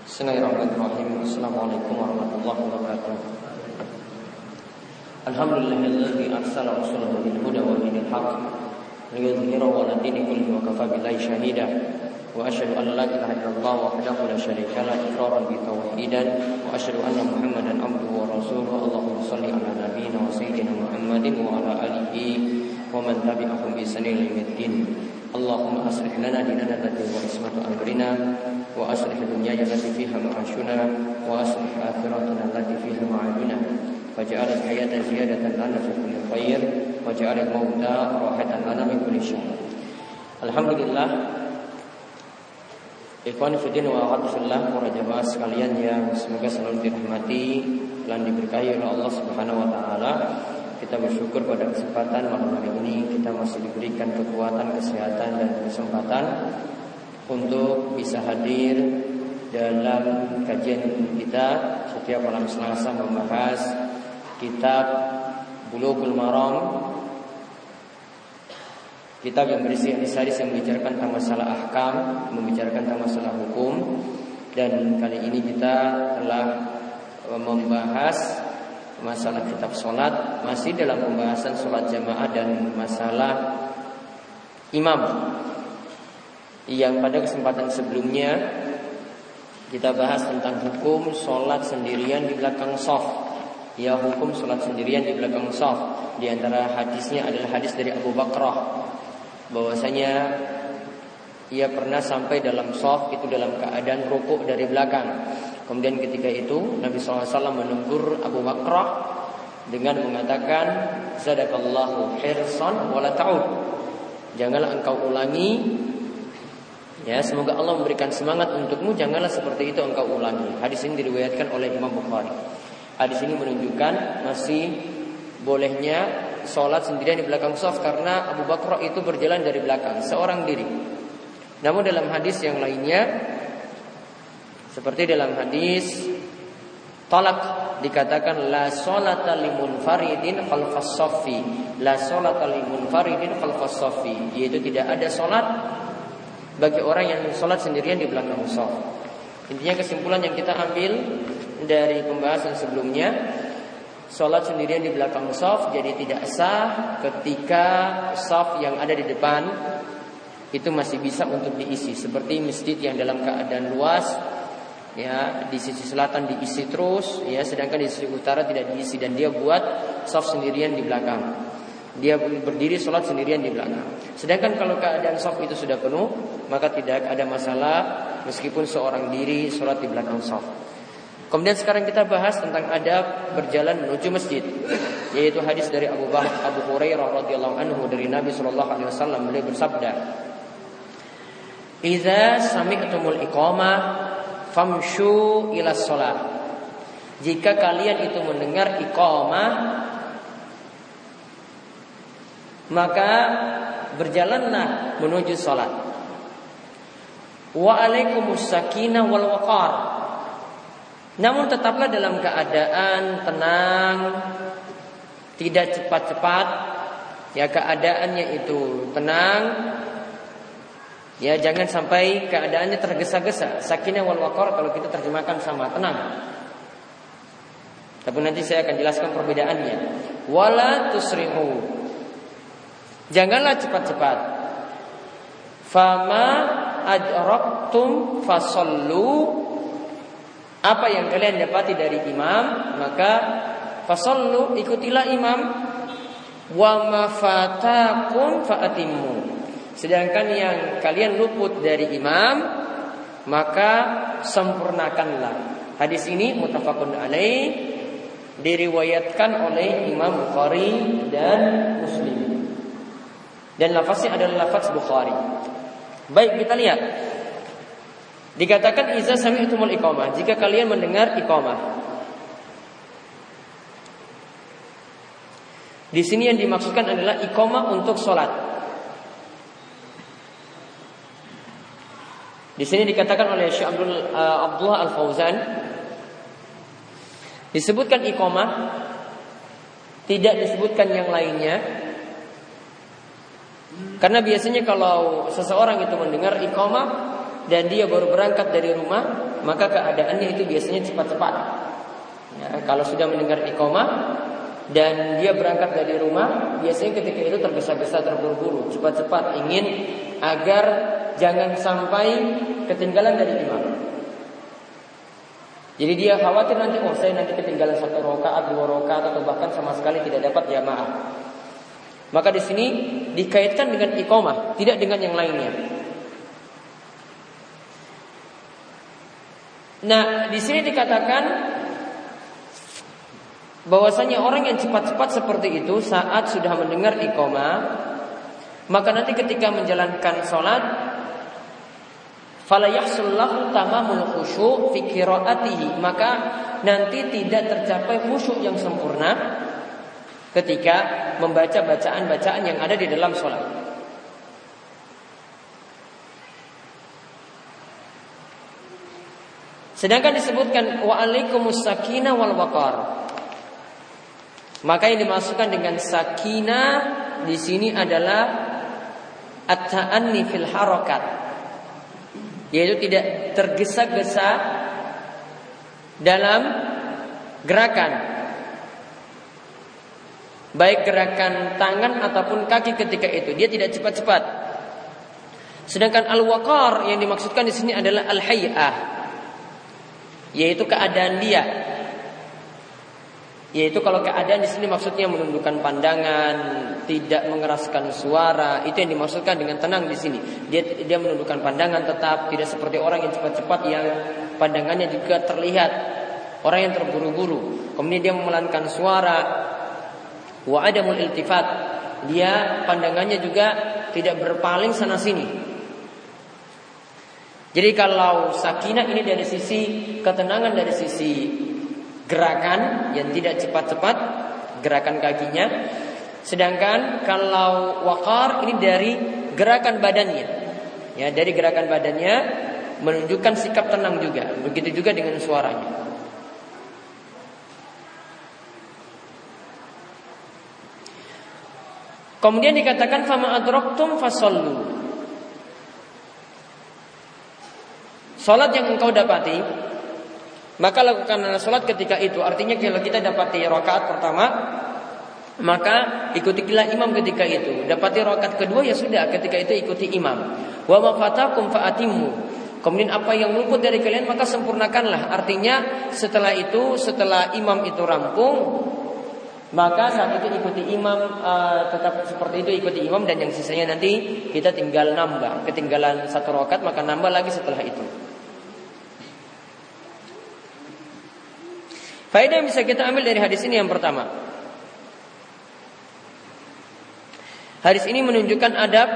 Bismillahirrahmanirrahim. Assalamualaikum warahmatullahi wabarakatuh. Alhamdulillahilladzi arsala rasulahu bil huda wa dinil haqq liyudhhirahu 'ala dini kullihi wa kafa billahi shahida. Wa asyhadu an la ilaha illallah wahdahu la syarika lah iqraran bi tauhidan wa asyhadu anna Muhammadan abduhu wa rasuluhu. Allahumma shalli 'ala nabiyyina wa sayyidina Muhammadin wa 'ala alihi wa man tabi'ahum bi ihsanin ila yaumiddin. Allahumma aslih lana dinana alladzi huwa ismatu amrina wa aslih dunyana allati fiha ma'ashuna wa aslih akhiratana allati fiha ma'aduna waj'al al-hayata ziyadatan lana fi kulli khair waj'al al-mauta rahatan lana min kulli syarr. Alhamdulillah, ikhwan fillah wa akhwat fillah, para jamaah sekalian yang semoga selalu dirahmati dan diberkahi oleh Allah Subhanahu wa taala. Kita bersyukur pada kesempatan malam hari ini kita masih diberikan kekuatan, kesehatan dan kesempatan untuk bisa hadir dalam kajian kita setiap malam Selasa membahas kitab Bulughul Maram, kitab yang berisi hadis-hadis yang membicarakan tentang masalah ahkam, membicarakan tentang masalah hukum. Dan kali ini kita telah membahas masalah kitab sholat, masih dalam pembahasan sholat jamaah dan masalah imam. Yang pada kesempatan sebelumnya kita bahas tentang hukum sholat sendirian di belakang shaf. Ya, hukum sholat sendirian di belakang shaf. Di antara hadisnya adalah hadis dari Abu Bakrah, bahwasanya ia pernah sampai dalam shaf itu dalam keadaan rukuk dari belakang. Kemudian ketika itu Nabi SAW menegur Abu Bakrah dengan mengatakan, Zadakallahu hirsan wala ta'ud, janganlah engkau ulangi, ya, semoga Allah memberikan semangat untukmu, janganlah seperti itu engkau ulangi. Hadis ini diriwayatkan oleh Imam Bukhari. Hadis ini menunjukkan masih bolehnya sholat sendirian di belakang shaf, karena Abu Bakrah itu berjalan dari belakang seorang diri. Namun dalam hadis yang lainnya, seperti dalam hadis talak, dikatakan la sholata limunfaridin khalfas shaffi, la sholata limunfaridin khalfas shaffi, yaitu tidak ada sholat bagi orang yang sholat sendirian di belakang shaf. Intinya kesimpulan yang kita ambil dari pembahasan sebelumnya, sholat sendirian di belakang shaf jadi tidak sah ketika shaf yang ada di depan itu masih bisa untuk diisi, seperti masjid yang dalam keadaan luas, ya, di sisi selatan diisi terus, ya, sedangkan di sisi utara tidak diisi, dan dia buat shaf sendirian di belakang. Dia berdiri sholat sendirian di belakang. Sedangkan kalau keadaan shaf itu sudah penuh, maka tidak ada masalah meskipun seorang diri sholat di belakang shaf. Kemudian sekarang kita bahas tentang adab berjalan menuju masjid, yaitu hadis dari Abu Hurairah radhiyallahu anhu dari Nabi sallallahu alaihi wasallam, beliau bersabda, "Idza sami'tumul iqamah famshu ila sholat." Jika kalian itu mendengar iqamah, maka berjalanlah menuju sholat. Wa alaikumus sakinah wal waqar. Namun tetaplah dalam keadaan tenang, tidak cepat-cepat, ya, keadaannya itu tenang. Ya, jangan sampai keadaannya tergesa-gesa. Sakinah wal waqar kalau kita terjemahkan sama tenang. Tapi nanti saya akan jelaskan perbedaannya. Wala tusri'u. Janganlah cepat-cepat. Fama adraktum fasallu. Apa yang kalian dapati dari imam, maka fasallu, ikutilah imam. Wa ma fatakum fa'atimmu. Sedangkan yang kalian luput dari imam, maka sempurnakanlah. Hadis ini muttafaqun alaih, diriwayatkan oleh Imam Bukhari dan Muslim, dan lafaznya adalah lafaz Bukhari. Baik, kita lihat. Dikatakan iza sami'tumul iqamah, jika kalian mendengar iqamah. Di sini yang dimaksudkan adalah iqamah untuk sholat. Di sini dikatakan oleh Syekh Abdullah Al-Fauzan, disebutkan iqamah, tidak disebutkan yang lainnya, karena biasanya kalau seseorang itu mendengar iqamah, dan dia baru berangkat dari rumah, maka keadaannya itu biasanya cepat-cepat. Ya, kalau sudah mendengar iqamah dan dia berangkat dari rumah, biasanya ketika itu tergesa-gesa, terburu-buru, cepat-cepat ingin agar jangan sampai ketinggalan dari imam. Jadi dia khawatir nanti, saya nanti ketinggalan 1 rakaat, 2 rakaat, atau bahkan sama sekali tidak dapat jamaah. Maka di sini dikaitkan dengan iqamah, tidak dengan yang lainnya. Nah, di sini dikatakan bahwasanya orang yang cepat-cepat seperti itu saat sudah mendengar iqamah, maka nanti ketika menjalankan sholat, fala yahsul lahu tamamul khusyu' fi qiraatihi, maka nanti tidak tercapai khusyuk yang sempurna ketika membaca bacaan-bacaan yang ada di dalam sholat. Sedangkan disebutkan wa alaikumus sakinah wal waqar. Maka yang dimaksudkan dengan sakinah di sini adalah at-ta'anni fil harakat, yaitu tidak tergesa-gesa dalam gerakan, baik gerakan tangan ataupun kaki ketika itu, dia tidak cepat-cepat. Sedangkan al-waqar yang dimaksudkan di sini adalah al-hay'ah, yaitu keadaan dia. Yaitu kalau keadaan di sini maksudnya menundukkan pandangan, tidak mengeraskan suara, itu yang dimaksudkan dengan tenang di sini. Dia menundukkan pandangan tetap, tidak seperti orang yang cepat-cepat yang pandangannya juga terlihat, orang yang terburu-buru. Kemudian dia memelankan suara, wa adamul iltifat, dia pandangannya juga tidak berpaling sana sini. Jadi kalau sakinah ini dari sisi ketenangan, dari sisi gerakan yang tidak cepat-cepat gerakan kakinya. Sedangkan kalau waqar ini dari gerakan badannya. Ya, dari gerakan badannya menunjukkan sikap tenang juga. Begitu juga dengan suaranya. Kemudian dikatakan fama adraktum fasallu. Salat yang engkau dapati, maka lakukanlah salat ketika itu. Artinya kalau kita dapati rakaat pertama, maka ikutilah imam ketika itu. Dapati rakaat kedua, ya sudah, ketika itu ikuti imam. Wa ma fatakum fa'atimmu. Kemudian apa yang luput dari kalian maka sempurnakanlah. Artinya setelah itu, setelah imam itu rampung, maka saat itu ikuti imam, tetap seperti itu ikuti imam, dan yang sisanya nanti kita tinggal nambah. Ketinggalan 1 rakaat maka nambah lagi setelah itu. Faedah yang bisa kita ambil dari hadis ini yang pertama, hadis ini menunjukkan adab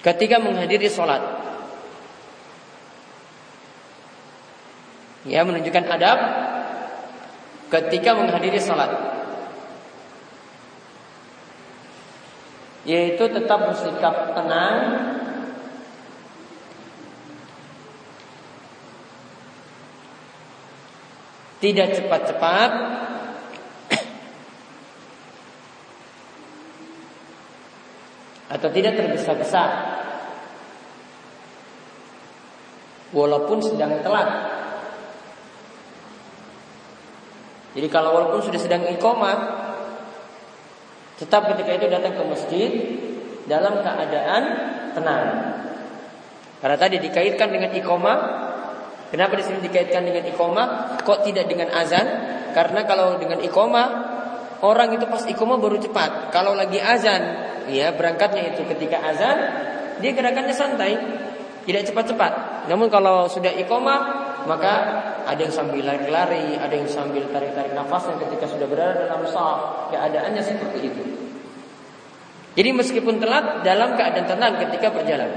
ketika menghadiri sholat. Ya, menunjukkan adab ketika menghadiri sholat, yaitu tetap bersikap tenang, tidak cepat-cepat, atau tidak tergesa-gesa, walaupun sedang telat. Jadi kalau walaupun sudah sedang iqamah, tetap ketika itu datang ke masjid dalam keadaan tenang. Karena tadi dikaitkan dengan iqamah. Kenapa di sini dikaitkan dengan iqamah? Kok tidak dengan azan? Karena kalau dengan iqamah, orang itu pas iqamah baru cepat. Kalau lagi azan, ya berangkatnya itu ketika azan, dia gerakannya santai, tidak cepat-cepat. Namun kalau sudah iqamah, maka ada yang sambil lari-lari, ada yang sambil tarik-tarik nafasnya ketika sudah berada dalam shaf. Keadaannya seperti itu. Jadi meskipun telat, dalam keadaan tenang ketika berjalan.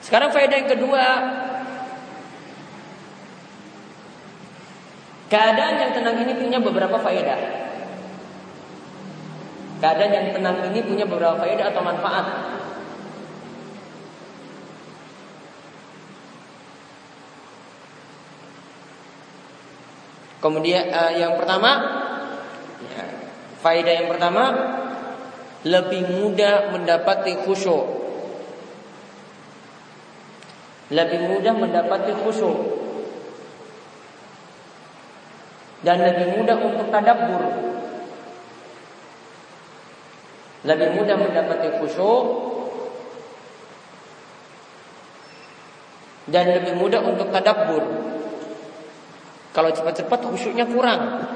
Sekarang faedah yang kedua, keadaan yang tenang ini punya beberapa faedah. Keadaan yang tenang ini punya beberapa faedah atau manfaat. Kemudian yang pertama, ya, faedah yang pertama, lebih mudah mendapati khusyuk. lebih mudah mendapati khusyuk, dan lebih mudah untuk tadabbur, lebih mudah mendapati khusyuk, dan lebih mudah untuk tadabbur. Kalau cepat-cepat khusyuknya kurang.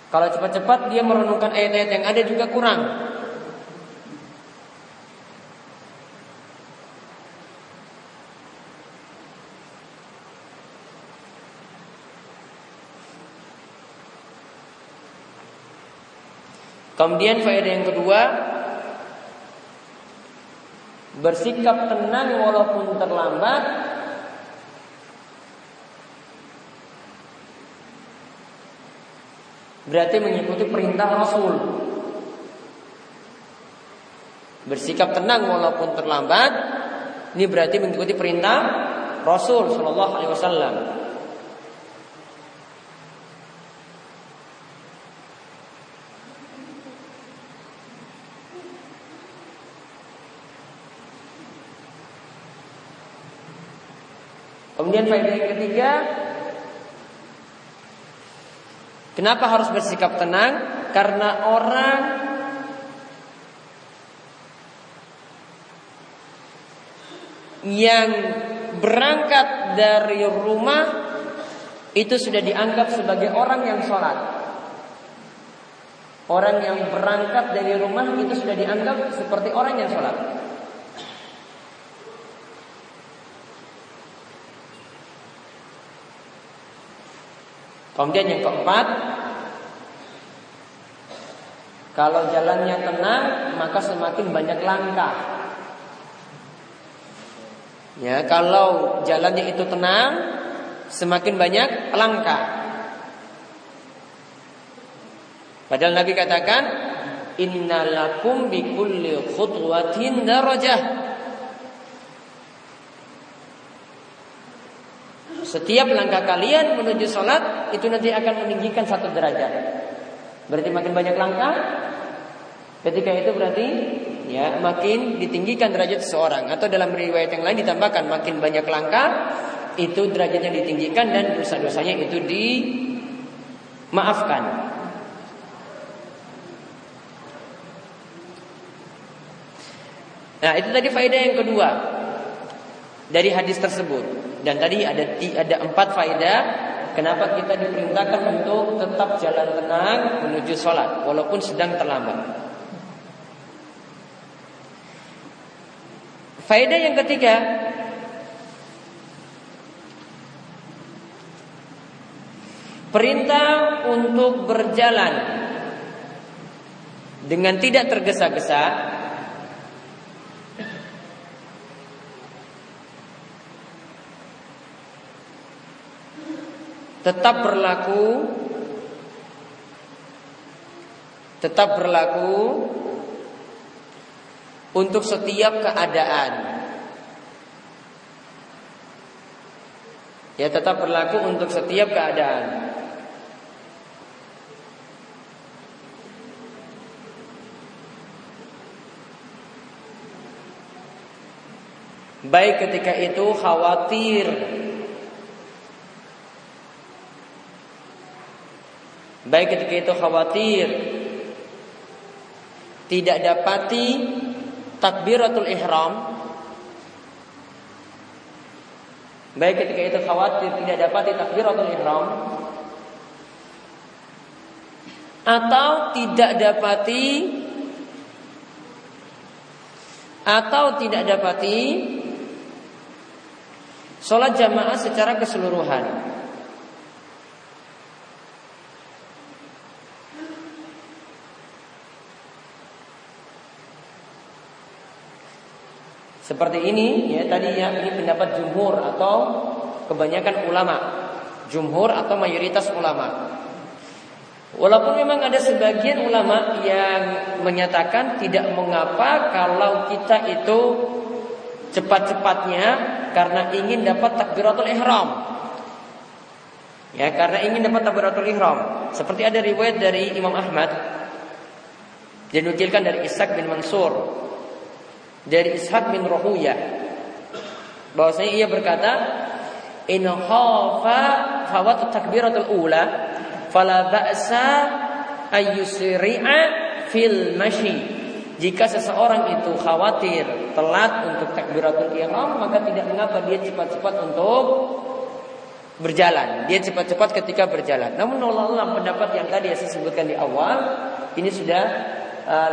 Kalau cepat-cepat dia merenungkan ayat-ayat yang ada juga kurang. Kemudian faedah yang kedua, bersikap tenang walaupun terlambat berarti mengikuti perintah Rasul. Bersikap tenang walaupun terlambat ini berarti mengikuti perintah Rasul sallallahu alaihi wasallam. Kemudian faedah yang ketiga, kenapa harus bersikap tenang? Karena orang yang berangkat dari rumah itu sudah dianggap sebagai orang yang sholat. Orang yang berangkat dari rumah itu sudah dianggap seperti orang yang sholat. Kemudian yang keempat, kalau jalannya tenang maka semakin banyak langkah. Ya, kalau jalannya itu tenang semakin banyak langkah. Padahal Nabi katakan, innalakum bikulli khutwatin darajah. Setiap langkah kalian menuju sholat itu nanti akan meninggikan satu derajat. Berarti makin banyak langkah, ketika itu berarti ya makin ditinggikan derajat seseorang. Atau dalam riwayat yang lain ditambahkan makin banyak langkah itu derajatnya ditinggikan dan dosa-dosanya itu dimaafkan. Nah, itu tadi faedah yang kedua dari hadis tersebut. Dan tadi ada 4 faedah kenapa kita diperintahkan untuk tetap jalan tenang menuju sholat walaupun sedang terlambat. Faedah yang ketiga, perintah untuk berjalan dengan tidak tergesa-gesa tetap berlaku untuk setiap keadaan. Ya, tetap berlaku untuk setiap keadaan. Baik ketika itu khawatir, tidak dapati takbiratul ihram, atau tidak dapati sholat jamaah secara keseluruhan. Seperti ini ya tadi ya, ini pendapat jumhur atau kebanyakan ulama, jumhur atau mayoritas ulama. Walaupun memang ada sebagian ulama yang menyatakan tidak mengapa kalau kita itu cepat-cepatnya karena ingin dapat takbiratul ihram. Ya, karena ingin dapat takbiratul ihram. Seperti ada riwayat dari Imam Ahmad dinukilkan dari Ishaq bin Mansur, dari Ishaq bin Rahuyah. Bahwasanya ia berkata, in khafa fawat takbiratul ula fala ba'sa ayyusri'a fil mashi. Jika seseorang itu khawatir telat untuk takbiratul ihram, maka tidak mengapa dia cepat-cepat untuk berjalan. Dia cepat-cepat ketika berjalan. Namun Allah pendapat yang tadi saya sebutkan di awal ini sudah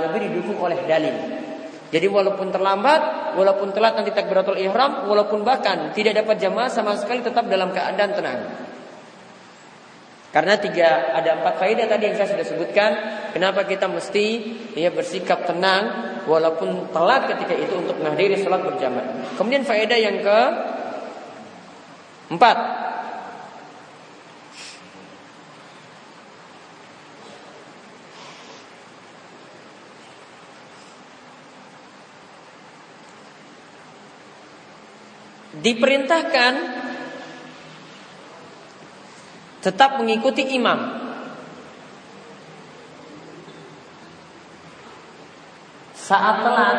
lebih didukung oleh dalil. Jadi walaupun terlambat, walaupun telat nanti takbiratul ihram, walaupun bahkan tidak dapat jamaah sama sekali, tetap dalam keadaan tenang. Karena ada 4 faedah tadi yang saya sudah sebutkan. Kenapa kita mesti bersikap tenang walaupun telat ketika itu untuk menghadiri sholat berjamaah. Kemudian faedah yang ke-4, diperintahkan tetap mengikuti imam saat telat,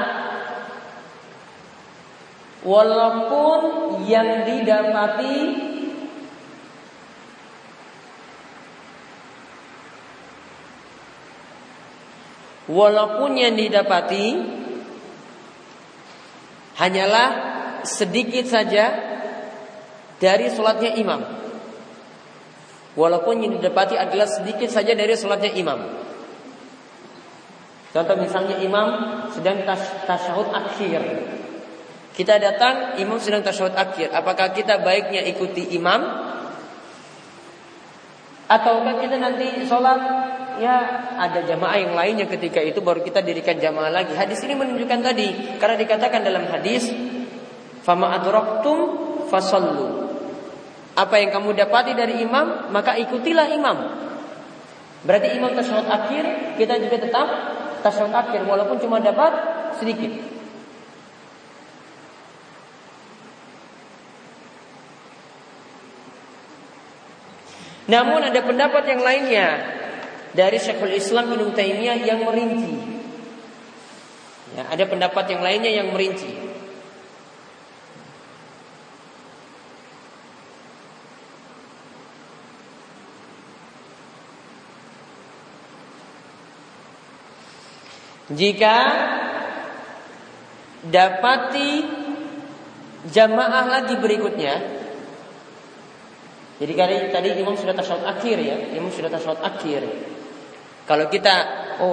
walaupun yang didapati hanyalah sedikit saja dari sholatnya imam. Walaupun yang didapati adalah sedikit saja dari sholatnya imam. Contoh misalnya imam sedang tasyahud akhir. Kita datang, imam sedang tasyahud akhir. Apakah kita baiknya ikuti imam? Ataukah kita nanti sholat, ada jamaah yang lainnya ketika itu baru kita dirikan jamaah lagi. Hadis ini menunjukkan tadi, karena dikatakan dalam hadis, fama adraktum fasallu. Apa yang kamu dapati dari imam, maka ikutilah imam. Berarti imam tasyahud akhir, kita juga tetap tasyahud akhir walaupun cuma dapat sedikit. Namun ada pendapat yang lainnya dari Syekhul Islam Ibnu Taimiyah yang merinci. Ada pendapat yang lainnya yang merinci. Jika dapati jamaah lagi berikutnya, jadi tadi imam sudah tasyahud akhir Kalau kita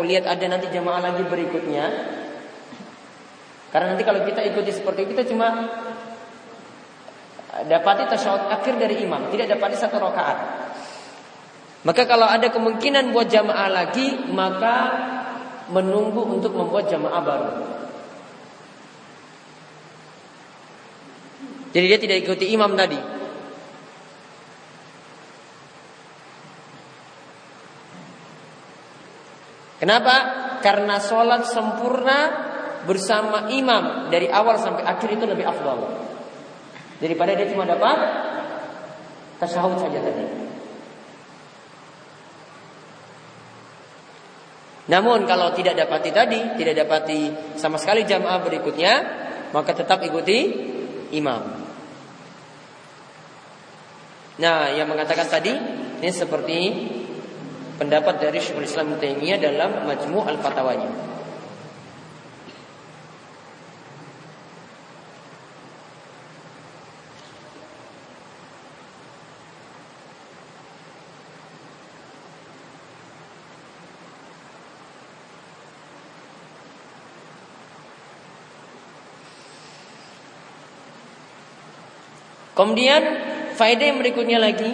lihat ada nanti jamaah lagi berikutnya, karena nanti kalau kita ikuti seperti itu, kita cuma dapati tasyahud akhir dari imam, tidak dapati 1 rakaat. Maka kalau ada kemungkinan buat jamaah lagi, maka menunggu untuk membuat jamaah baru. Jadi dia tidak ikuti imam tadi. Kenapa? Karena sholat sempurna bersama imam dari awal sampai akhir itu lebih afdal daripada dia cuma dapat tasyahud saja tadi. Namun kalau tidak dapati sama sekali jamaah berikutnya, maka tetap ikuti imam. Nah, yang mengatakan tadi ini seperti pendapat dari Syekhul Islam Ibnu Taimiyah dalam Majmu' al-Fatawanya. Kemudian faedah yang berikutnya lagi,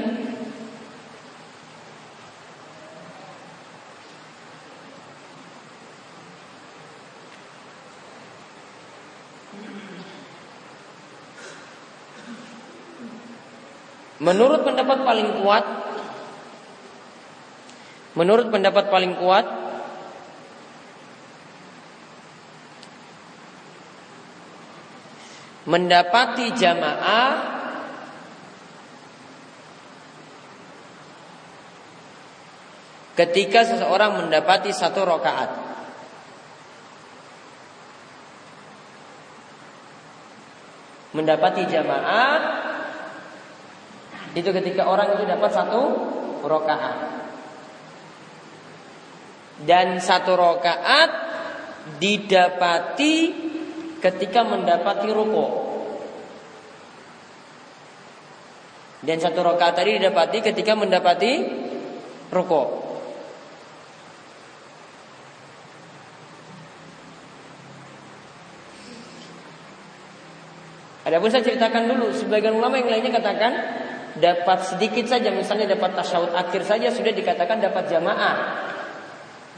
menurut pendapat paling kuat mendapati jamaah ketika seseorang mendapati 1 rakaat. mendapati jamaah itu ketika orang itu dapat 1 rakaat. Dan 1 rakaat didapati ketika mendapati ruku'. Dan 1 rakaat tadi didapati ketika mendapati ruku'. Adapun saya ceritakan dulu, sebagian ulama yang lainnya katakan dapat sedikit saja, misalnya dapat tasyahud akhir saja sudah dikatakan dapat jamaah.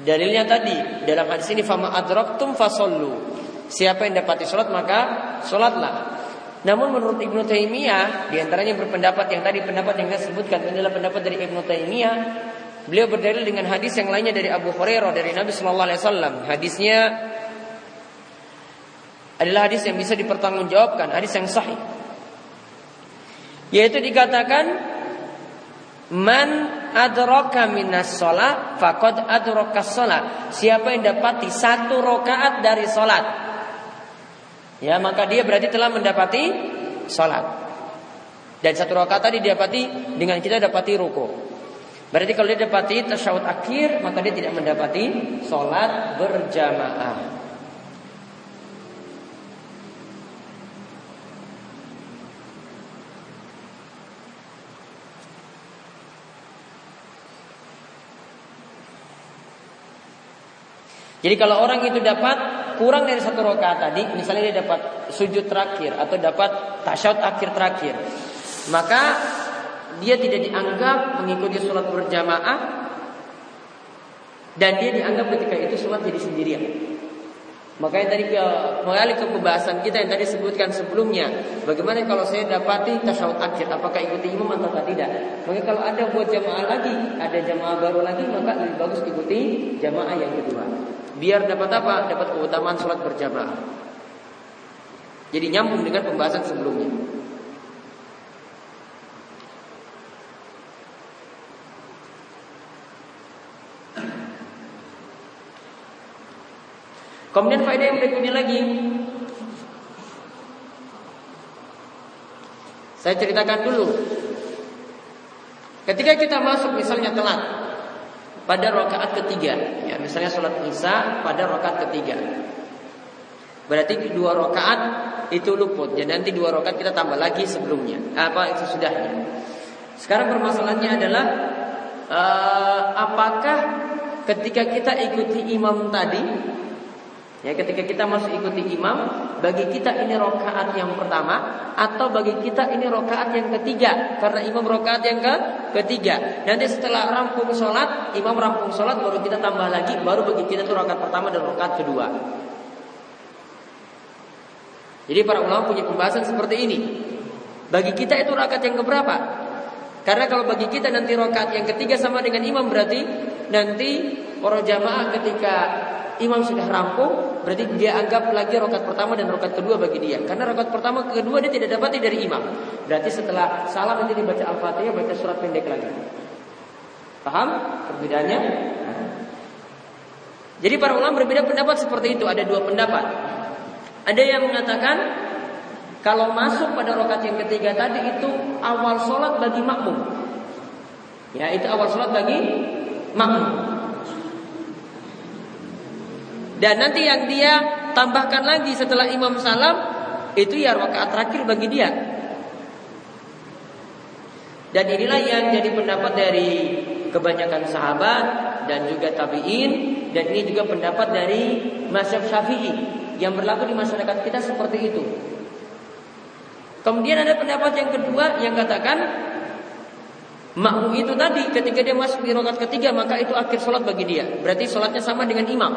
Dalilnya tadi dalam hadis ini fama adraktum fasallu. Siapa yang dapati salat maka salatlah. Namun menurut Ibnu Taimiyah, di antaranya berpendapat yang tadi pendapat yang saya sebutkan inilah pendapat dari Ibnu Taimiyah. Beliau berdalil dengan hadis yang lainnya dari Abu Hurairah dari Nabi sallallahu alaihi wasallam. Hadisnya adalah hadis yang bisa dipertanggungjawabkan, hadis yang sahih. Yaitu dikatakan man adraka minas shalah faqad adrakas shalah. Siapa yang dapati 1 rakaat dari salat, ya maka dia berarti telah mendapati salat. Dan 1 rakaat tadi didapati dengan kita dapati ruku. Berarti kalau dia dapati tasyahud akhir maka dia tidak mendapati salat berjamaah. Jadi kalau orang itu dapat kurang dari 1 rakaat tadi, misalnya dia dapat sujud terakhir atau dapat tasyahud akhir terakhir, maka dia tidak dianggap mengikuti sholat berjamaah dan dia dianggap ketika itu sholat jadi sendirian. Makanya tadi kembali ke pembahasan kita yang tadi sebutkan sebelumnya, bagaimana kalau saya dapati tasyahud akhir, apakah ikuti imam atau tidak? Maka kalau ada buat jamaah lagi, ada jamaah baru lagi, maka lebih bagus ikuti jamaah yang kedua. Biar dapat apa? Dapat keutamaan sholat berjamaah. Jadi nyambung dengan pembahasan sebelumnya. Kemudian faedah yang berikutnya lagi, saya ceritakan dulu. Ketika kita masuk misalnya telat pada rakaat ketiga, ya misalnya sholat isya pada rakaat ketiga, berarti 2 rakaat itu luput. Jadi nanti 2 rakaat kita tambah lagi sebelumnya, sesudahnya. Sekarang permasalahannya adalah apakah ketika kita ikuti imam tadi, ya ketika kita masuk ikuti imam, bagi kita ini rakaat yang pertama atau bagi kita ini rakaat yang ketiga, karena imam rakaat yang ketiga. Nanti setelah rampung sholat, imam rampung sholat, baru kita tambah lagi, baru bagi kita itu rakaat pertama dan rakaat kedua. Jadi para ulama punya pembahasan seperti ini. Bagi kita itu rakaat yang keberapa? Karena kalau bagi kita nanti rakaat yang ketiga sama dengan imam, berarti nanti para jamaah ketika imam sudah rampung, berarti dia anggap lagi rakaat pertama dan rakaat kedua bagi dia. Karena rakaat pertama ke kedua dia tidak dapati dari imam. Berarti setelah salam nanti dibaca Al-Fatihah, baca surat pendek lagi. Paham perbedaannya? Jadi para ulama berbeda pendapat seperti itu. Ada 2 pendapat. Ada yang mengatakan kalau masuk pada rakaat yang ketiga tadi itu awal sholat bagi makmum. Ya, itu awal sholat bagi makmum. Dan nanti yang dia tambahkan lagi setelah imam salam, itu ya rakaat terakhir bagi dia. Dan inilah yang jadi pendapat dari kebanyakan sahabat dan juga tabi'in. Dan ini juga pendapat dari mazhab Syafi'i yang berlaku di masyarakat kita seperti itu. Kemudian ada pendapat yang kedua yang katakan makmum itu tadi ketika dia masuk di rakaat ketiga, maka itu akhir sholat bagi dia. Berarti sholatnya sama dengan imam.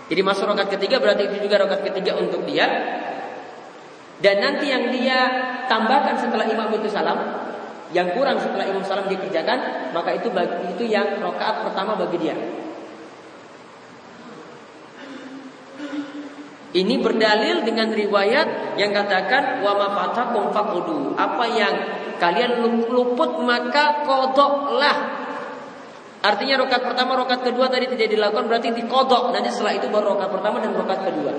Jadi masuk rakaat ketiga berarti itu juga rakaat ketiga untuk dia. Dan nanti yang dia tambahkan setelah imam itu salam, yang kurang setelah imam salam dikerjakan, maka itu yang rakaat pertama bagi dia. Ini berdalil dengan riwayat yang katakan wa ma fatakum faqudu. Apa yang kalian luput maka qodoklah. Artinya rakaat pertama, rakaat kedua tadi tidak dilakukan, berarti diqodok. Nanti setelah itu baru rakaat pertama dan rakaat kedua.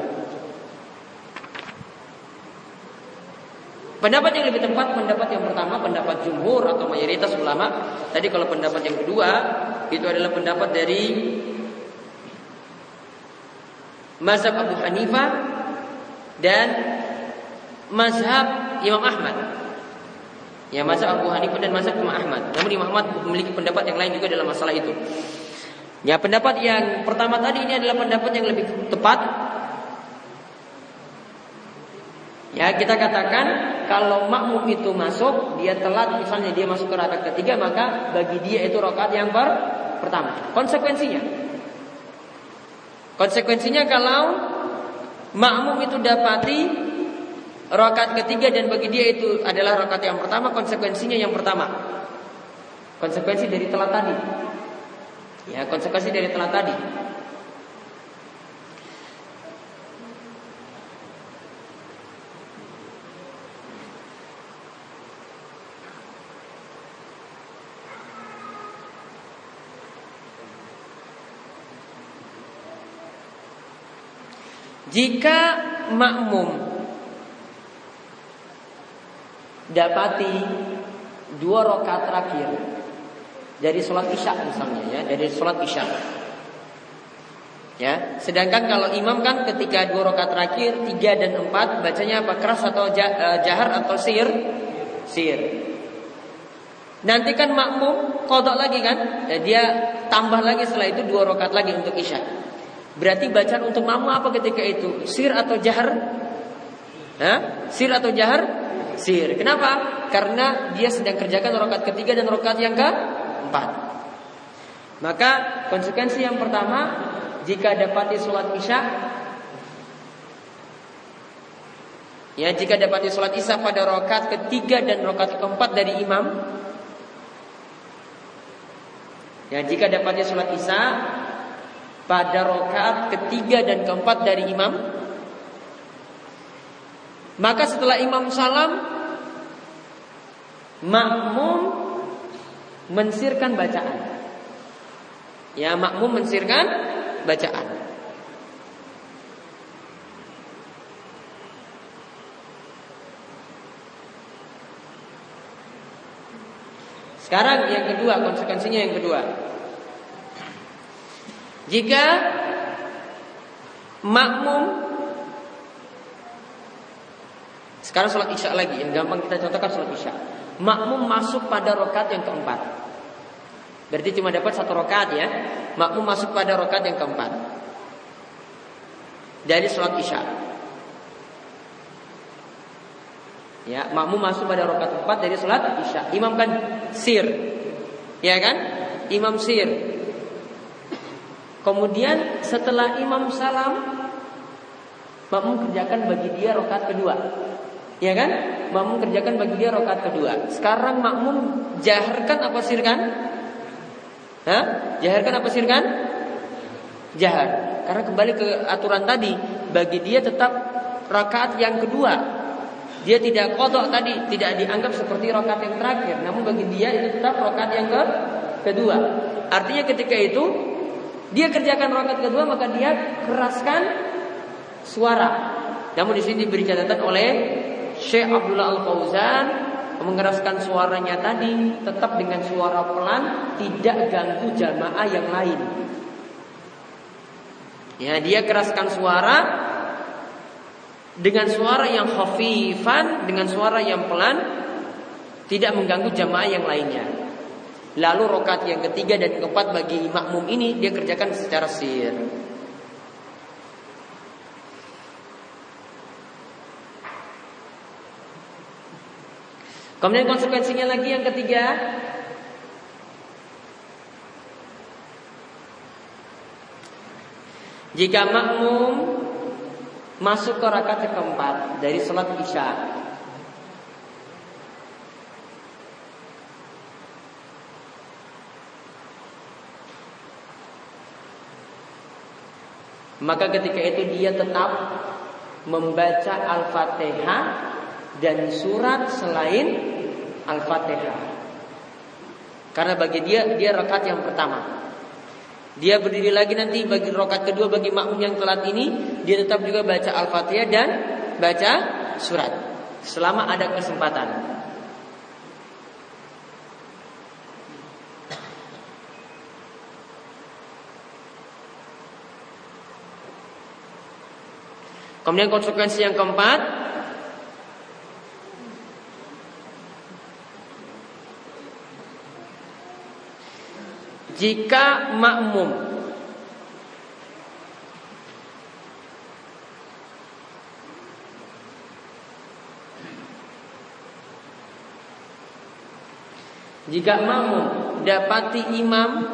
Pendapat yang lebih tepat, pendapat yang pertama, pendapat jumhur atau mayoritas ulama. Tadi kalau pendapat yang kedua, itu adalah pendapat dari mazhab Abu Hanifah dan mazhab Imam Ahmad. Ya, mazhab Abu Hanifah dan mazhab Imam Ahmad. Namun Imam Ahmad memiliki pendapat yang lain juga dalam masalah itu. Ya, pendapat yang pertama tadi ini adalah pendapat yang lebih tepat. Ya, kita katakan kalau makmum itu masuk, dia telat, misalnya dia masuk ke rakaat ketiga, maka bagi dia itu rakaat yang pertama. Konsekuensinya kalau makmum itu dapati rakaat ketiga dan bagi dia itu adalah rakaat yang pertama, konsekuensinya yang pertama. Konsekuensi dari telat tadi. Ya, konsekuensi dari telat tadi. Jika makmum dapati 2 rakaat terakhir dari sholat isya misalnya, ya, dari sholat isya, ya, sedangkan kalau imam kan ketika 2 rakaat terakhir 3 dan 4 bacanya apa, keras atau jahar atau sir. Nanti kan makmum qadha lagi kan, ya, dia tambah lagi setelah itu 2 rakaat lagi untuk isya. Berarti bacaan untuk makmum apa ketika itu? Sir atau jahar? Sir atau jahar? Sir. Kenapa? Karena dia sedang kerjakan rakaat ketiga dan rakaat yang keempat. Maka konsekuensi yang pertama, jika dapati sholat isya, ya, jika dapati sholat isya pada rakaat ketiga dan rakaat keempat dari imam, ya, jika dapati sholat isya pada rakaat ketiga dan keempat dari imam, maka setelah imam salam, makmum mensirkan bacaan. Ya, makmum mensirkan bacaan. Sekarang yang kedua, konsekuensinya yang kedua. Jika makmum, sekarang sholat isya lagi, yang gampang kita contohkan sholat isya. Makmum masuk pada rakaat yang keempat, berarti cuma dapat 1 rakaat, ya. Makmum masuk pada rakaat yang keempat dari sholat isya. Ya, makmum masuk pada rakaat keempat dari sholat isya. Imam kan sir, ya kan? Imam sir. Kemudian setelah imam salam, makmum kerjakan bagi dia rakaat kedua, ya kan? Makmum kerjakan bagi dia rakaat kedua. Sekarang makmum jaharkan apa sirkan? Jaharkan apa sirkan? Jahar. Karena kembali ke aturan tadi, bagi dia tetap rakaat yang kedua. Dia tidak qadha tadi, tidak dianggap seperti rakaat yang terakhir, namun bagi dia itu tetap rakaat yang kedua. Artinya ketika itu dia kerjakan rakaat kedua, maka dia keraskan suara. Namun di sini diberi catatan oleh Syekh Abdullah Al-Fauzan, mengeraskan suaranya tadi tetap dengan suara pelan, tidak ganggu jamaah yang lain. Ya, dia keraskan suara dengan suara yang khafifan, dengan suara yang pelan, tidak mengganggu jamaah yang lainnya. Lalu rakaat yang ketiga dan keempat bagi makmum ini dia kerjakan secara sir. Kemudian konsekuensinya lagi yang ketiga, jika makmum masuk ke rakaat yang keempat dari sholat isya, maka ketika itu dia tetap membaca Al-Fatihah dan surat selain Al-Fatihah. Karena bagi dia rakaat yang pertama. Dia berdiri lagi nanti bagi rakaat kedua bagi makmum yang telat ini, dia tetap juga baca Al-Fatihah dan baca surat. selama ada kesempatan. Kemudian konsekuensi yang keempat, jika makmum dapati imam,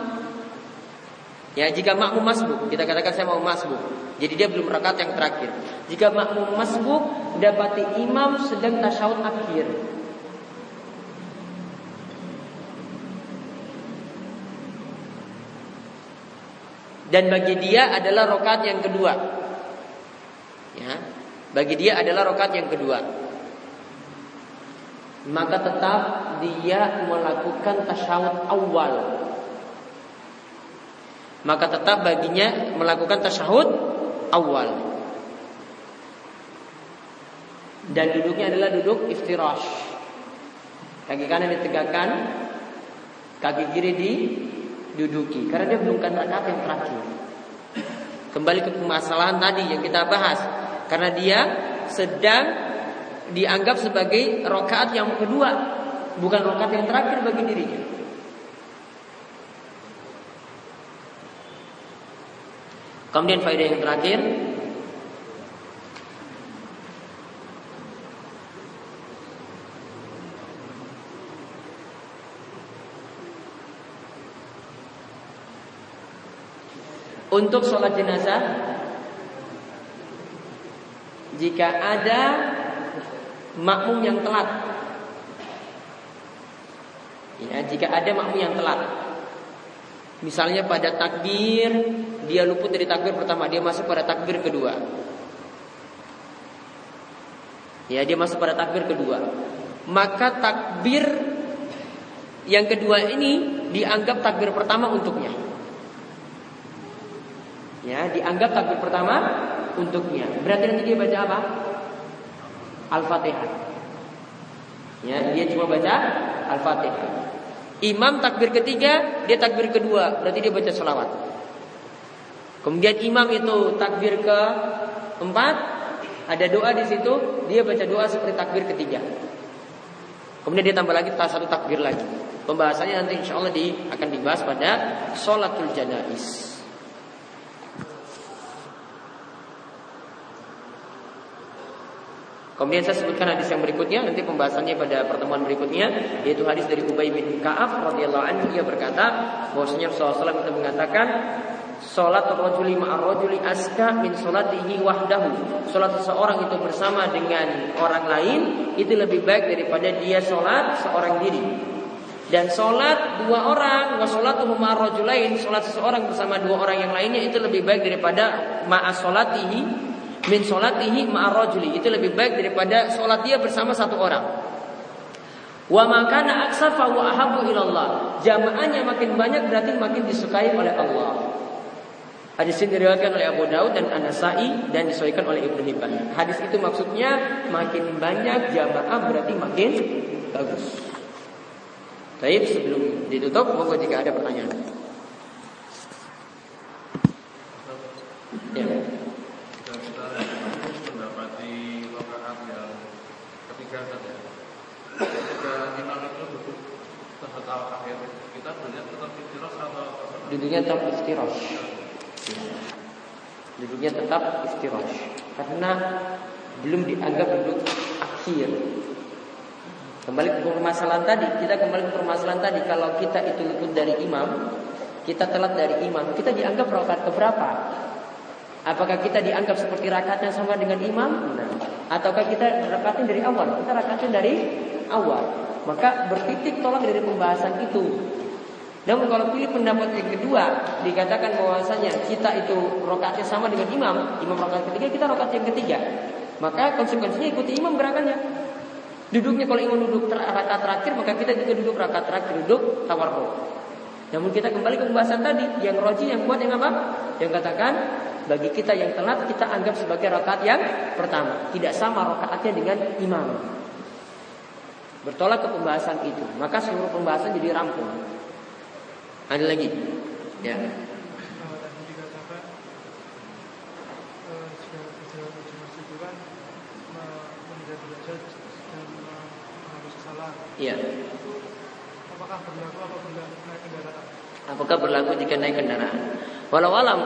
ya jika makmum masbuk, kita katakan saya mau masbuk, jadi dia belum rakaat yang terakhir. Jika makmum masbuk dapati imam sedang tasyahud akhir, dan bagi dia adalah rakaat yang kedua, ya, bagi dia adalah rakaat yang kedua, maka tetap dia melakukan tasyahud awal. Maka tetap baginya melakukan tasyahud awal. Dan duduknya adalah duduk iftirash. Kaki kanan ditegakkan, kaki kiri diduduki. Karena dia belum kan rakaat yang terakhir. Kembali ke permasalahan tadi yang kita bahas. Karena dia sedang dianggap sebagai rakaat yang kedua, bukan rakaat yang terakhir bagi dirinya. Kemudian faedah yang terakhir, untuk sholat jenazah, jika ada makmum yang telat, ya, jika ada makmum yang telat, misalnya pada takbir dia luput dari takbir pertama, dia masuk pada takbir kedua, ya dia masuk pada takbir kedua, maka takbir yang kedua ini dianggap takbir pertama untuknya, ya dianggap takbir pertama untuknya. Berarti nanti dia baca apa? Al-Fatihah. Ya, dia cuma baca Al-Fatihah. Imam takbir ketiga, dia takbir kedua, berarti dia baca selawat. Kemudian imam itu takbir keempat, ada doa di situ, dia baca doa seperti takbir ketiga. Kemudian dia tambah lagi satu takbir lagi. Pembahasannya nanti insya Allah akan dibahas pada sholatul janaiz. Kemudian saya sebutkan hadis yang berikutnya, nanti pembahasannya pada pertemuan berikutnya, yaitu hadis dari Ubay bin Ka'ab radhiyallahu anhu. Dia berkata bahwasanya Rasulullah SAW itu mengatakan, salat rajuli ma'ar rajuli aska min salatihi wahdahu. Salat seseorang itu bersama dengan orang lain itu lebih baik daripada dia salat seorang diri. Dan salat dua orang, wa salatuhu ma'ar rajulain, salat seseorang bersama dua orang yang lainnya itu lebih baik daripada ma'a salatihi min salatihi ma'ar rajuli, itu lebih baik daripada salat dia bersama satu orang. Wa makana aksafa wa ahabbu ilallah, jamaahnya makin banyak berarti makin disukai oleh Allah. Hadis ini diriwayatkan oleh Abu Daud dan An-Nasa'i dan disahihkan oleh Ibnu Hibban. Hadis itu maksudnya makin banyak jamaah berarti makin bagus. Baik, sebelum ditutup, monggo jika ada pertanyaan. Ya. Ketika imam itu duduk setelah akhir, kita belajar tetap iftirash atau duduknya tetap iftirash. Duduknya tetap iftirash karena belum dianggap duduk akhir. Kembali ke permasalahan tadi, kalau kita itu luput dari imam, kita telat dari imam, kita dianggap rakaat keberapa? Apakah kita dianggap seperti rakaatnya sama dengan imam? Nah, ataukah kita rakaatnya dari awal? Kita rakaatnya dari awal. Maka bertitik tolak dari pembahasan itu. Namun kalau pilih pendapat yang kedua, dikatakan bahwasanya kita itu rakaatnya sama dengan imam rakaat ketiga, kita rakaat yang ketiga. Maka konsekuensinya ikuti imam gerakannya. Duduknya kalau imam duduk rakaat terakhir, maka kita juga duduk rakaat terakhir, duduk tawarruk. Namun kita kembali ke pembahasan tadi, yang roji yang kuat yang apa? Yang katakan bagi kita yang telat kita anggap sebagai rakaat yang pertama, tidak sama rakaatnya dengan imam. Bertolak ke pembahasan itu, maka seluruh pembahasan jadi rampung. Ada lagi? Ya. Iya. Apakah berlaku naik kendaraan? Apakah berlaku jika naik kendaraan? Walau alam,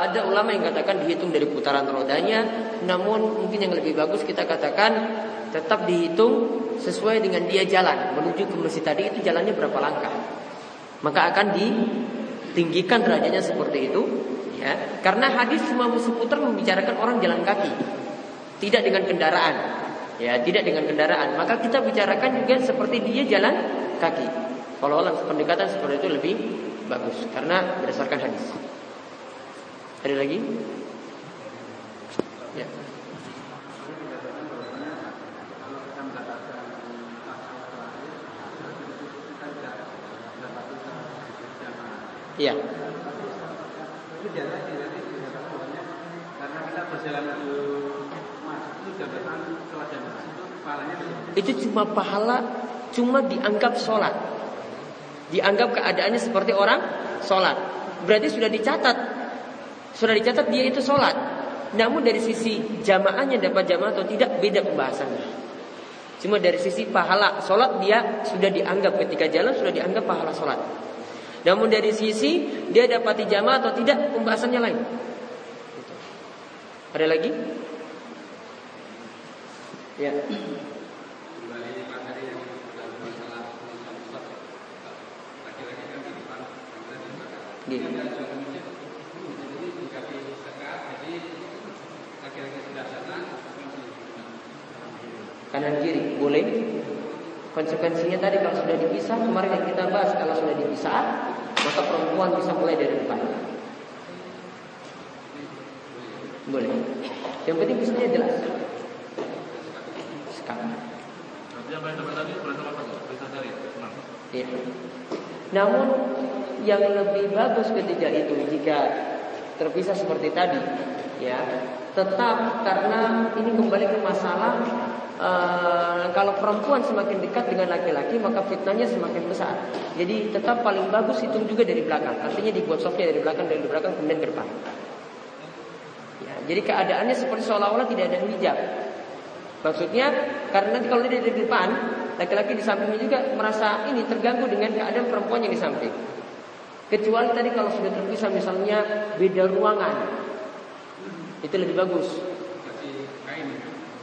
ada ulama yang katakan dihitung dari putaran rodanya, namun mungkin yang lebih bagus kita katakan tetap dihitung sesuai dengan dia jalan menuju ke masjid tadi itu jalannya berapa langkah. Maka akan ditinggikan derajatnya seperti itu, ya. Karena hadis cuma seputar membicarakan orang jalan kaki, tidak dengan kendaraan. Ya, tidak dengan kendaraan. Maka kita bicarakan juga seperti dia jalan kaki. Kalau pendekatan seperti itu lebih bagus karena berdasarkan hadis. Ada lagi? Ya. Iya. Karena kita berjalan ke itu cuma pahala, cuma dianggap sholat, dianggap keadaannya seperti orang sholat. Berarti sudah dicatat dia itu sholat. Namun dari sisi jamaahnya dapat jamaah atau tidak beda pembahasannya. Cuma dari sisi pahala sholat dia sudah dianggap ketika jalan sudah dianggap pahala sholat. Namun dari sisi dia dapati jamaah atau tidak pembahasannya lain. Ada lagi? Ya. Kanan kiri boleh. Konsekuensinya tadi kalau sudah dipisah, kemarin yang kita bahas kalau sudah dipisah, maka perempuan bisa mulai dari depan. Boleh. Yang penting pisahnya jelas. Sekarang. Ya. Namun yang lebih bagus ketika itu jika terpisah seperti tadi, ya, tetap karena ini kembali ke masalah kalau perempuan semakin dekat dengan laki-laki maka fitnahnya semakin besar. Jadi tetap paling bagus itu juga dari belakang. Artinya dibuat softnya dari belakang kemudian ke depan. Ya, jadi keadaannya seperti seolah-olah tidak ada hijab. Maksudnya karena nanti kalau dia dari depan, laki-laki di sampingnya juga merasa ini terganggu dengan keadaan perempuan yang di samping. Kecuali tadi kalau sudah terpisah misalnya beda ruangan, itu lebih bagus.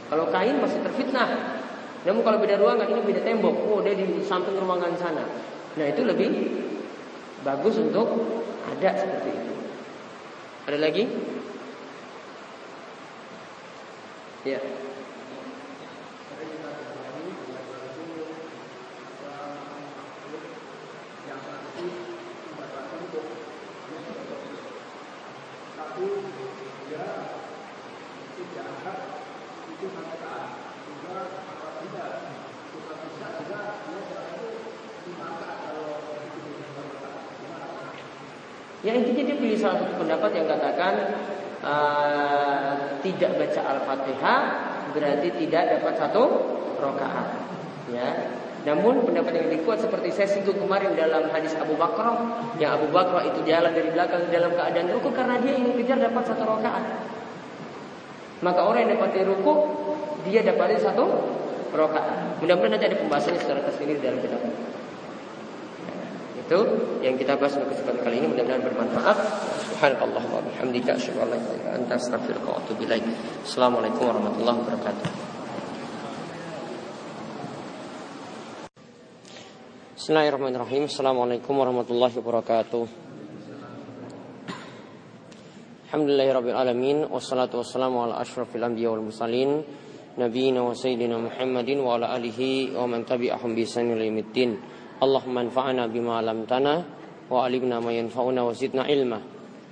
Kalau kain masih terfitnah. Namun kalau beda ruangan, ini beda tembok, oh dia di samping ruangan sana. Nah itu lebih bagus untuk ada seperti itu. Ada lagi? Ya. Ya intinya dia pilih salah satu pendapat yang katakan tidak baca Al-Fatihah berarti tidak dapat satu rakaat. Ya. Namun pendapat yang lebih kuat seperti saya singgung kemarin dalam hadis Abu Bakar, yang Abu Bakar itu jalan dari belakang dalam keadaan ruku karena dia ingin kejar dapat satu rakaat. Maka orang yang dapat ruku dia dapat satu rakaat. Mudah-mudahan nanti ada pembahasannya secara tersendiri dalam kitab ini. Itu yang kita bahas untuk kesempatan kali ini, mudah-mudahan bermanfaat. Subhanallah wa bihamdika asyhadu an la ilaha illa anta astaghfiruka wa atubu ilaik. Assalamualaikum warahmatullahi wabarakatuh. Bismillahirrahmanirrahim. Assalamualaikum warahmatullahi wabarakatuh. Alhamdulillahirabbil alamin wassalatu wassalamu ala asyrafil anbiya wal mursalin nabiyina wa sayyidina Muhammadin wa ala alihi wa man tabi'ahum bi ihsan ila yaumiddin. Allahumma anfa'na bima 'allamtana wa 'allimna ma yanfa'una wa zidna ilma.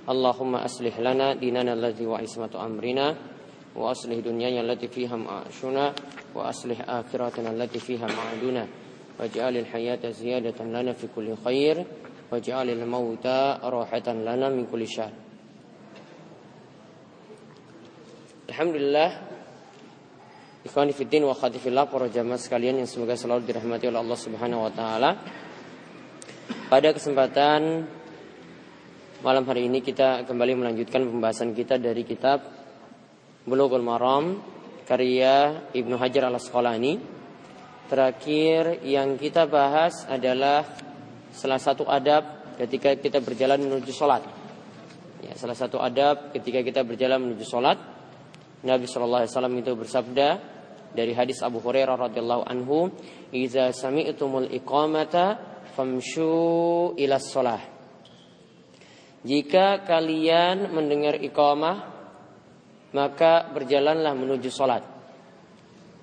Allahumma aslih lana dinana alladzi wa ismatu amrina wa aslih dunyana allati fiha ma'ashuna wa aslih akhiratana allati fiha ma'aduna waj'alil hayata ziyadatan lana fi kulli khair waj'alil mauta rahatan lana min kulli syarr. Alhamdulillah, ikhwani fiddin wa akhwati fillah, para jamaah sekalian yang semoga selalu dirahmati oleh Allah Subhanahu wa taala. Pada kesempatan malam hari ini kita kembali melanjutkan pembahasan kita dari kitab Bulughul Maram karya Ibnu Hajar Al-Asqalani. Terakhir yang kita bahas adalah salah satu adab ketika kita berjalan menuju sholat. Ya, salah satu adab ketika kita berjalan menuju sholat, Nabi SAW itu bersabda dari hadis Abu Hurairah radhiyallahu anhu, "Idza sami'tumul iqamata famshu ila sholah." Jika kalian mendengar iqamah, maka berjalanlah menuju sholat.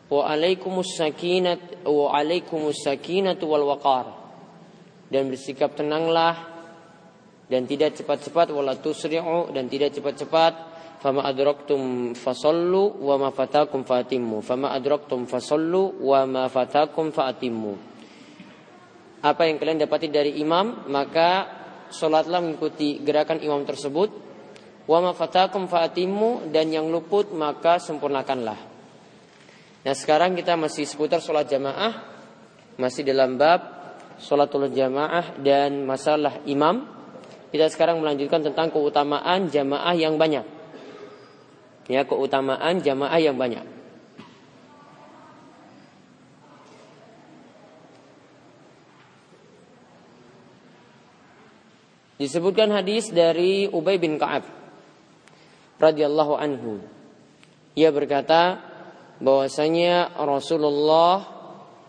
Wa alaikumus sakinatu wal waqar. Dan bersikap tenanglah dan tidak cepat-cepat, wala tusri'u, dan tidak cepat-cepat. Fama adraktum fasallu wa ma fatakum fatimmu. Fama adraktum fasallu wa ma fatakum fatimmu. Apa yang kalian dapati dari imam, maka salatlah mengikuti gerakan imam tersebut. Wa ma fatakum fatimmu, dan yang luput maka sempurnakanlah. Nah, sekarang kita masih seputar sholat jamaah, masih dalam bab sholatul jamaah dan masalah imam. Kita sekarang melanjutkan tentang keutamaan jamaah yang banyak. Ya, keutamaan jamaah yang banyak. Disebutkan hadis dari Ubay bin Ka'ab radhiyallahu anhu. Ia berkata bahwasanya Rasulullah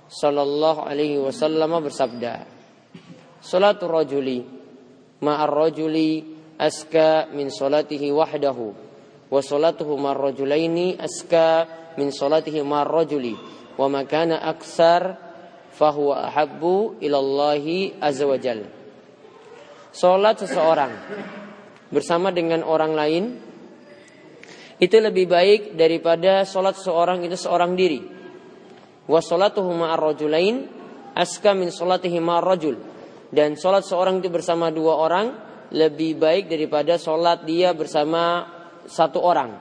sallallahu alaihi wasallam bersabda, "Salatul rajuli ma'ar rajuli aska min salatihi wahdahu, wa salatuhu ma'ar rajulaini aska min salatihi ma'ar rajuli, wa ma kana aksar fahuwa ahabbu ila Allahi azza wa jalla." Salat seseorang bersama dengan orang lain itu lebih baik daripada salat seorang itu seorang diri. Wa salatuhu ma'ar rajulain aska min salatihi ma'ar rajul. Dan salat seorang itu bersama dua orang lebih baik daripada salat dia bersama satu orang.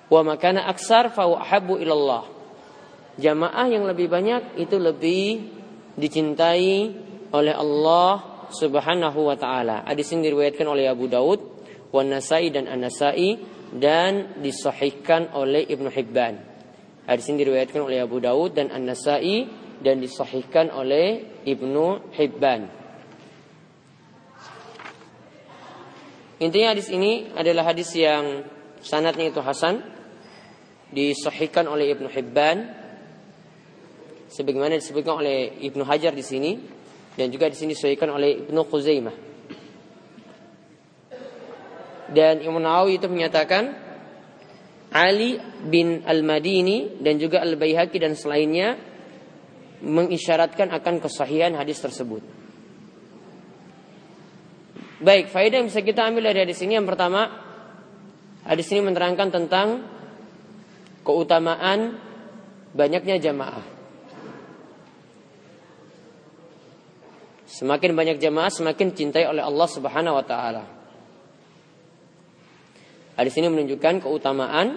Wa makana aksar fa ahabbu ilallah. Jamaah yang lebih banyak itu lebih dicintai oleh Allah Subhanahu wa taala. Hadis ini diriwayatkan oleh Abu Daud, Wan Nasai dan An-Nasai, dan disahihkan oleh Ibnu Hibban. Hadis ini diriwayatkan oleh Abu Daud dan An-Nasai dan disahihkan oleh Ibnu Hibban. Intinya hadis ini adalah hadis yang sanadnya itu hasan, disahihkan oleh Ibnu Hibban sebagaimana disebutkan oleh Ibnu Hajar di sini, dan juga di sini disahihkan oleh Ibnu Khuzaimah. Dan Imam Nawawi itu menyatakan, Ali bin Al-Madini dan juga Al-Baihaqi dan selainnya mengisyaratkan akan kesahihan hadis tersebut. Baik, faedah yang bisa kita ambil dari hadis ini, yang pertama, hadis ini menerangkan tentang keutamaan banyaknya jamaah. Semakin banyak jamaah, semakin cintai oleh Allah Subhanahu wa taala. Hadis ini menunjukkan keutamaan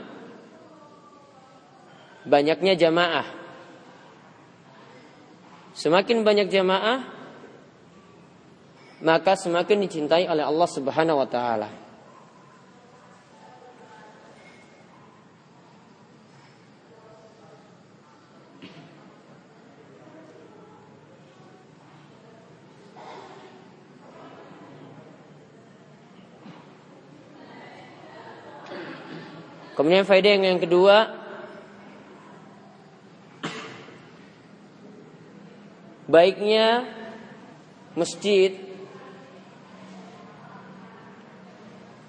banyaknya jamaah. Semakin banyak jamaah, maka semakin dicintai oleh Allah Subhanahu wa taala. Kemudian faedah yang kedua, baiknya masjid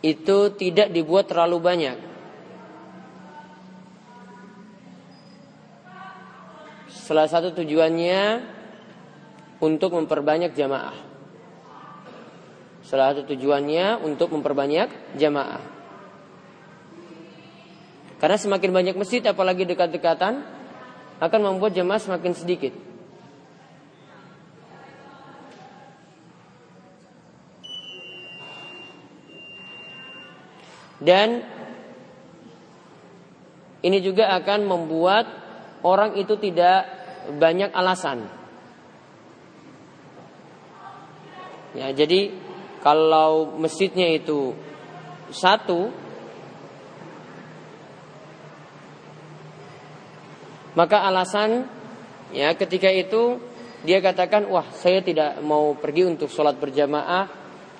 itu tidak dibuat terlalu banyak. Salah satu tujuannya untuk memperbanyak jamaah. Salah satu tujuannya untuk memperbanyak jamaah. Karena semakin banyak masjid, apalagi dekat-dekatan, akan membuat jamaah semakin sedikit. Dan ini juga akan membuat orang itu tidak banyak alasan. Ya, jadi kalau masjidnya itu satu, maka alasan ya ketika itu dia katakan, wah saya tidak mau pergi untuk sholat berjamaah,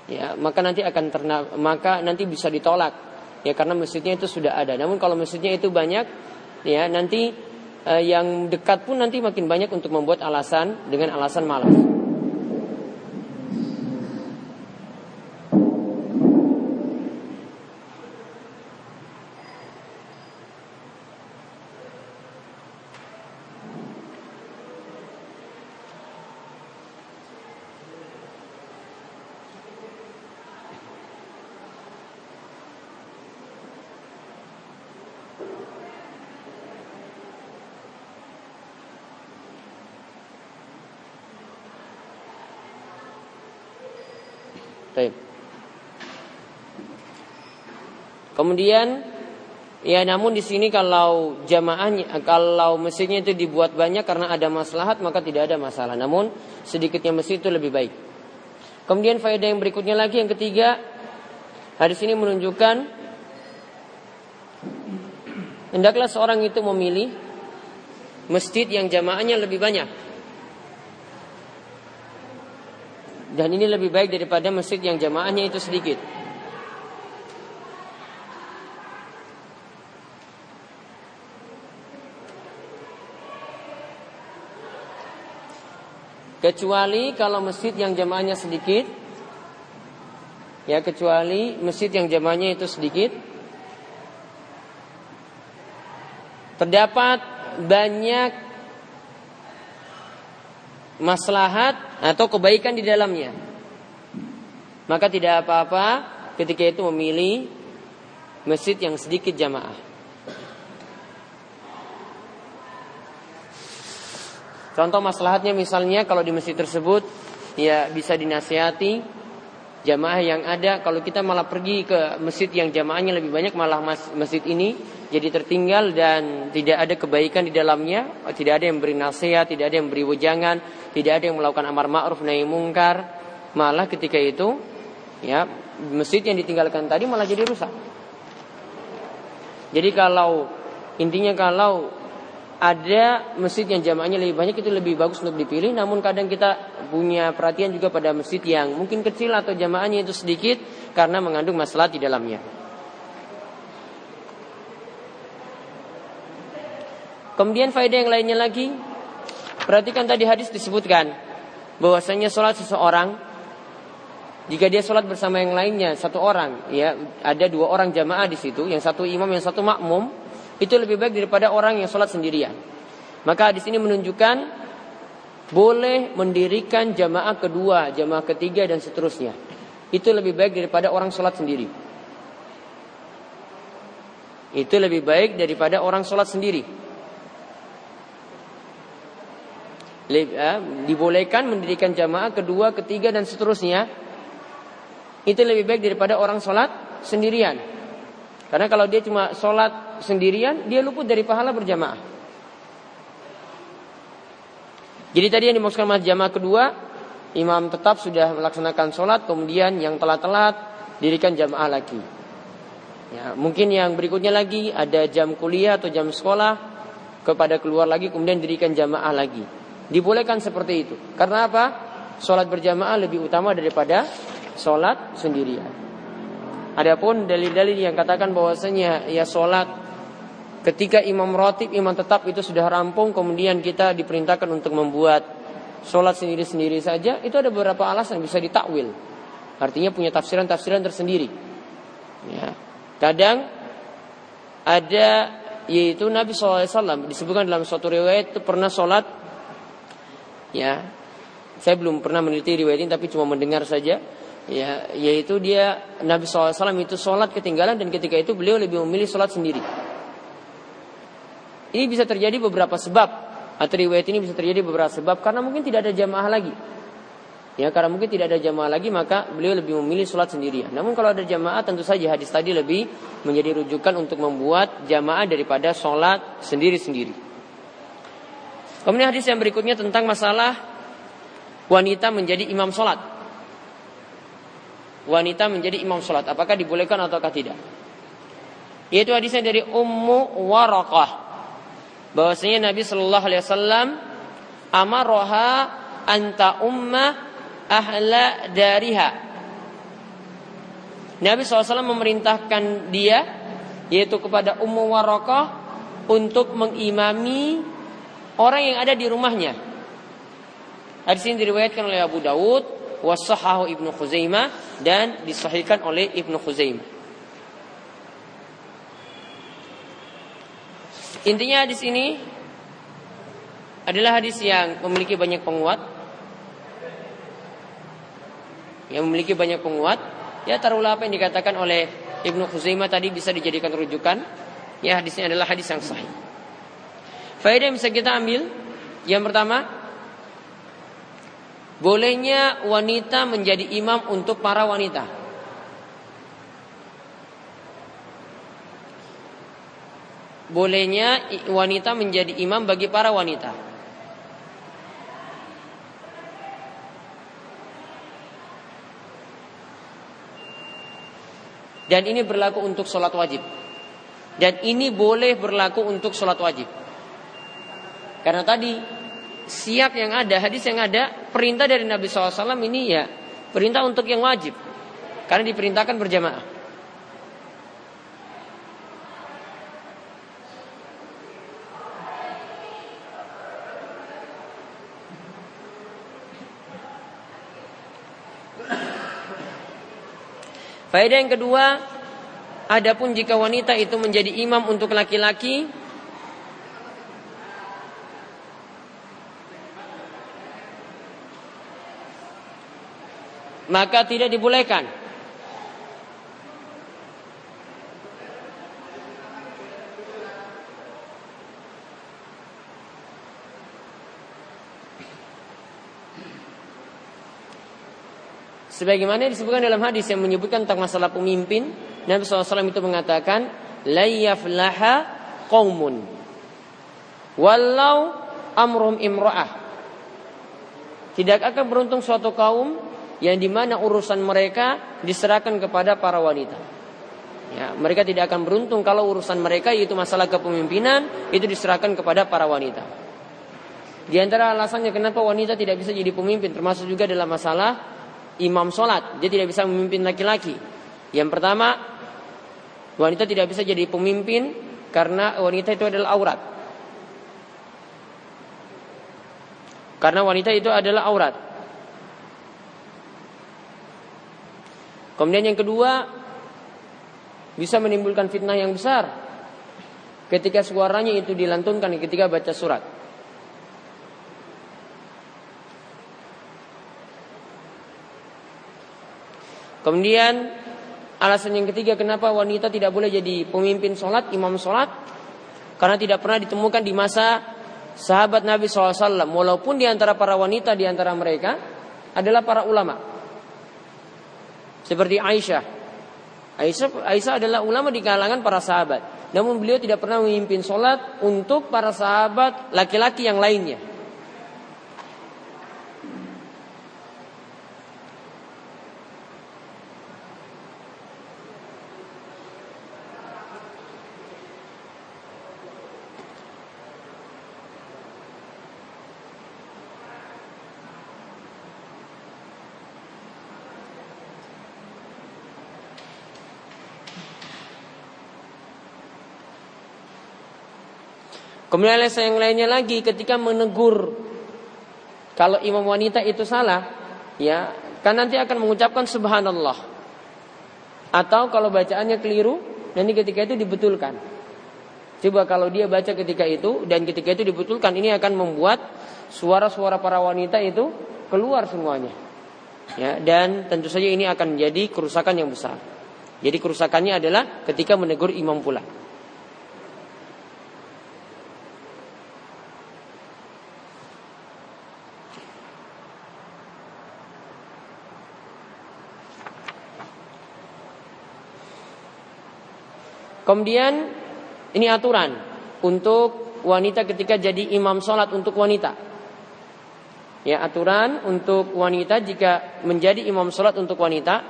ya maka nanti bisa ditolak, ya karena masjidnya itu sudah ada. Namun kalau masjidnya itu banyak, ya nanti yang dekat pun nanti makin banyak untuk membuat alasan dengan alasan malas. Kemudian ya namun di sini kalau jamaahnya, kalau masjidnya itu dibuat banyak karena ada maslahat, maka tidak ada masalah. Namun sedikitnya masjid itu lebih baik. Kemudian faedah yang berikutnya lagi, yang ketiga, hadis ini menunjukkan hendaklah seorang itu memilih masjid yang jamaahnya lebih banyak. Dan ini lebih baik daripada masjid yang jamaahnya itu sedikit. Kecuali kalau masjid yang jamaahnya sedikit, ya kecuali masjid yang jamaahnya itu sedikit, terdapat banyak maslahat atau kebaikan di dalamnya, maka tidak apa-apa ketika itu memilih masjid yang sedikit jamaah. Contoh maslahatnya misalnya kalau di masjid tersebut ya bisa dinasihati jamaah yang ada. Kalau kita malah pergi ke masjid yang jamaahnya lebih banyak, malah masjid ini jadi tertinggal dan tidak ada kebaikan di dalamnya, tidak ada yang beri nasihat, tidak ada yang beri wejangan, tidak ada yang melakukan amar ma'ruf nahi mungkar. Malah ketika itu ya masjid yang ditinggalkan tadi malah jadi rusak. Jadi kalau intinya kalau ada masjid yang jamaahnya lebih banyak, itu lebih bagus untuk dipilih. Namun kadang kita punya perhatian juga pada masjid yang mungkin kecil atau jamaahnya itu sedikit karena mengandung maslahat di dalamnya. Kemudian faedah yang lainnya lagi, perhatikan tadi hadis disebutkan bahwasanya sholat seseorang, jika dia sholat bersama yang lainnya satu orang, ya ada dua orang jamaah di situ, yang satu imam yang satu makmum, itu lebih baik daripada orang yang sholat sendirian. Maka hadis ini menunjukkan boleh mendirikan jamaah kedua, jamaah ketiga dan seterusnya. Itu lebih baik daripada orang sholat sendiri. Itu lebih baik daripada orang sholat sendiri. Dibolehkan mendirikan jamaah kedua, ketiga dan seterusnya. Itu lebih baik daripada orang sholat sendirian. Karena kalau dia cuma sholat sendirian, dia luput dari pahala berjamaah. Jadi tadi yang dimaksudkan jamaah kedua, imam tetap sudah melaksanakan sholat, kemudian yang telat-telat dirikan jamaah lagi. Ya, mungkin yang berikutnya lagi ada jam kuliah atau jam sekolah, kepada keluar lagi kemudian dirikan jamaah lagi. Dibolehkan seperti itu. Karena apa? Sholat berjamaah lebih utama daripada sholat sendirian. Adapun dalil-dalil yang katakan bahwasanya ya sholat ketika imam ratib, imam tetap itu sudah rampung, kemudian kita diperintahkan untuk membuat sholat sendiri-sendiri saja, itu ada beberapa alasan bisa ditakwil. Artinya punya tafsiran-tafsiran tersendiri. Ya. Kadang ada, yaitu Nabi SAW disebutkan dalam suatu riwayat itu pernah sholat, ya saya belum pernah meneliti riwayat ini tapi cuma mendengar saja. Ya, yaitu dia Nabi SAW itu sholat ketinggalan dan ketika itu beliau lebih memilih sholat sendiri. Ini bisa terjadi beberapa sebab, atau riwayat ini bisa terjadi beberapa sebab karena mungkin tidak ada jamaah lagi. Ya, karena mungkin tidak ada jamaah lagi, maka beliau lebih memilih sholat sendirian. Namun kalau ada jamaah, tentu saja hadis tadi lebih menjadi rujukan untuk membuat jamaah daripada sholat sendiri-sendiri. Kemudian hadis yang berikutnya tentang masalah wanita menjadi imam sholat. Wanita menjadi imam sholat, apakah dibolehkan ataukah tidak? Yaitu hadisnya dari Ummu Waraqah, bahwasanya Nabi Shallallahu Alaihi Wasallam amaroha anta ummah ahla dariha. Nabi SAW memerintahkan dia, yaitu kepada Ummu Waraqah, untuk mengimami orang yang ada di rumahnya. Hadis ini diriwayatkan oleh Abu Dawud, washahahu Ibnu Khuzaimah, dan disahihkan oleh Ibnu Khuzaimah. Intinya hadis ini adalah hadis yang memiliki banyak penguat. Yang memiliki banyak penguat, ya taruhlah apa yang dikatakan oleh Ibnu Khuzaimah tadi bisa dijadikan rujukan. Ya, hadisnya adalah hadis yang sahih. Faedah yang bisa kita ambil, yang pertama, bolehnya wanita menjadi imam untuk para wanita. Bolehnya wanita menjadi imam bagi para wanita. Dan ini berlaku untuk sholat wajib. Dan ini boleh berlaku untuk sholat wajib. Karena tadi siap yang ada, hadis yang ada, perintah dari Nabi SAW ini ya perintah untuk yang wajib. Karena diperintahkan berjamaah. Faedah yang kedua, adapun jika wanita itu menjadi imam untuk laki-laki, maka tidak dibolehkan. Sebagaimana disebutkan dalam hadis yang menyebutkan tentang masalah pemimpin, Nabi SAW itu mengatakan, la yaflaha qaumun walau amrum imra'ah. Tidak akan beruntung suatu kaum yang dimana urusan mereka diserahkan kepada para wanita. Ya, mereka tidak akan beruntung kalau urusan mereka yaitu masalah kepemimpinan itu diserahkan kepada para wanita. Di antara alasannya kenapa wanita tidak bisa jadi pemimpin, termasuk juga dalam masalah imam sholat, dia tidak bisa memimpin laki-laki. Yang pertama, wanita tidak bisa jadi pemimpin karena wanita itu adalah aurat. Karena wanita itu adalah aurat. Kemudian yang kedua, bisa menimbulkan fitnah yang besar ketika suaranya itu dilantunkan ketika baca surat. Kemudian alasan yang ketiga kenapa wanita tidak boleh jadi pemimpin sholat, imam sholat, karena tidak pernah ditemukan di masa sahabat Nabi SAW. Walaupun di antara para wanita di antara mereka adalah para ulama, seperti Aisyah. Aisyah adalah ulama di kalangan para sahabat. Namun beliau tidak pernah memimpin sholat untuk para sahabat laki-laki yang lainnya. Kemudian alasan yang lainnya lagi ketika menegur kalau imam wanita itu salah, ya, kan nanti akan mengucapkan subhanallah. Atau kalau bacaannya keliru, nanti ketika itu dibetulkan. Coba kalau dia baca ketika itu dan ketika itu dibetulkan, ini akan membuat suara-suara para wanita itu keluar semuanya. Ya, dan tentu saja ini akan menjadi kerusakan yang besar. Jadi kerusakannya adalah ketika menegur imam pula. Kemudian ini aturan untuk wanita ketika jadi imam sholat untuk wanita. Ya, aturan untuk wanita jika menjadi imam sholat untuk wanita,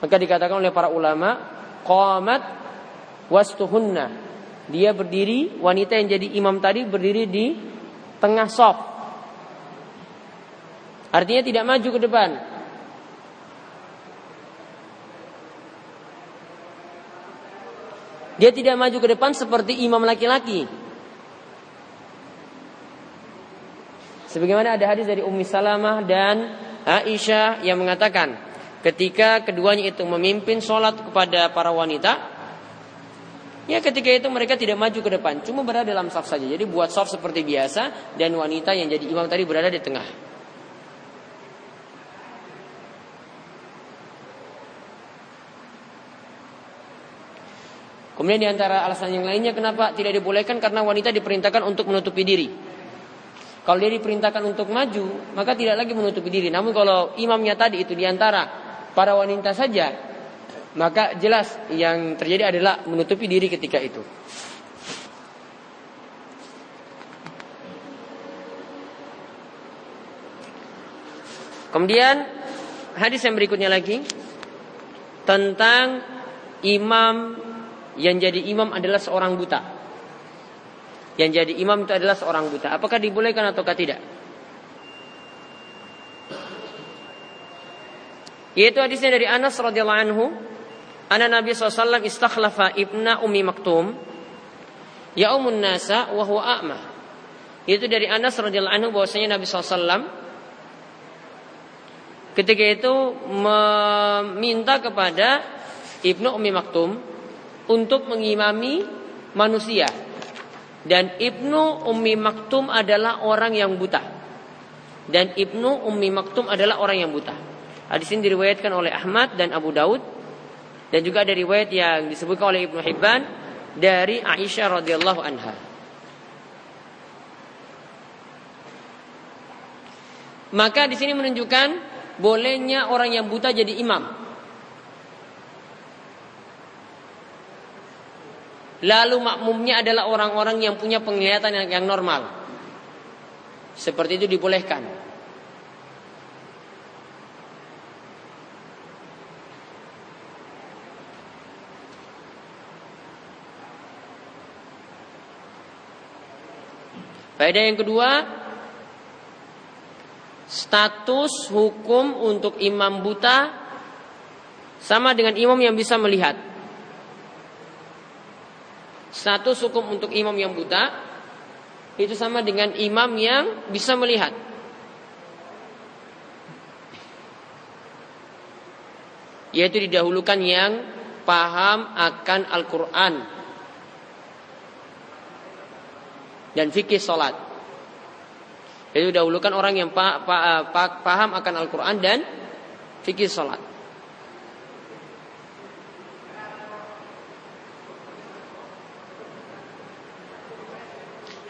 maka dikatakan oleh para ulama, qamat wastuhunna. Dia berdiri, wanita yang jadi imam tadi berdiri di tengah shaf. Artinya tidak maju ke depan. Dia tidak maju ke depan seperti imam laki-laki. Sebagaimana ada hadis dari Ummi Salamah dan Aisyah yang mengatakan, ketika keduanya itu memimpin sholat kepada para wanita, ya ketika itu mereka tidak maju ke depan, cuma berada dalam shaf saja. Jadi buat shaf seperti biasa, dan wanita yang jadi imam tadi berada di tengah. Kemudian di antara alasan yang lainnya kenapa tidak dibolehkan, karena wanita diperintahkan untuk menutupi diri. Kalau dia diperintahkan untuk maju, maka tidak lagi menutupi diri. Namun kalau imamnya tadi itu di antara para wanita saja, maka jelas yang terjadi adalah menutupi diri ketika itu. Kemudian hadis yang berikutnya lagi tentang imam yang jadi imam adalah seorang buta. Yang jadi imam itu adalah seorang buta. Apakah dibolehkan ataukah tidak? Yaitu hadisnya dari Anas radhiyallahu anhu, anna Nabi SAW istakhlafa ibna Ummi Maktum yaumun nasa wa huwa a'ma. Itu dari Anas radhiyallahu anhu bahwasanya Nabi SAW ketika itu meminta kepada ibnu Ummi Maktum untuk mengimami manusia. Dan Ibnu Ummi Maktum adalah orang yang buta. Dan Ibnu Ummi Maktum adalah orang yang buta. Hadis ini diriwayatkan oleh Ahmad dan Abu Daud. Dan juga ada riwayat yang disebutkan oleh Ibnu Hibban dari Aisyah radhiyallahu anha. Maka di sini menunjukkan bolehnya orang yang buta jadi imam. Lalu makmumnya adalah orang-orang yang punya penglihatan yang normal. Seperti itu dibolehkan. Faedah yang kedua, status hukum untuk imam buta sama dengan imam yang bisa melihat. Status hukum untuk imam yang buta itu sama dengan imam yang bisa melihat. Yaitu didahulukan yang paham akan Al-Quran dan fikih sholat. Yaitu didahulukan orang yang paham akan Al-Quran dan fikih sholat.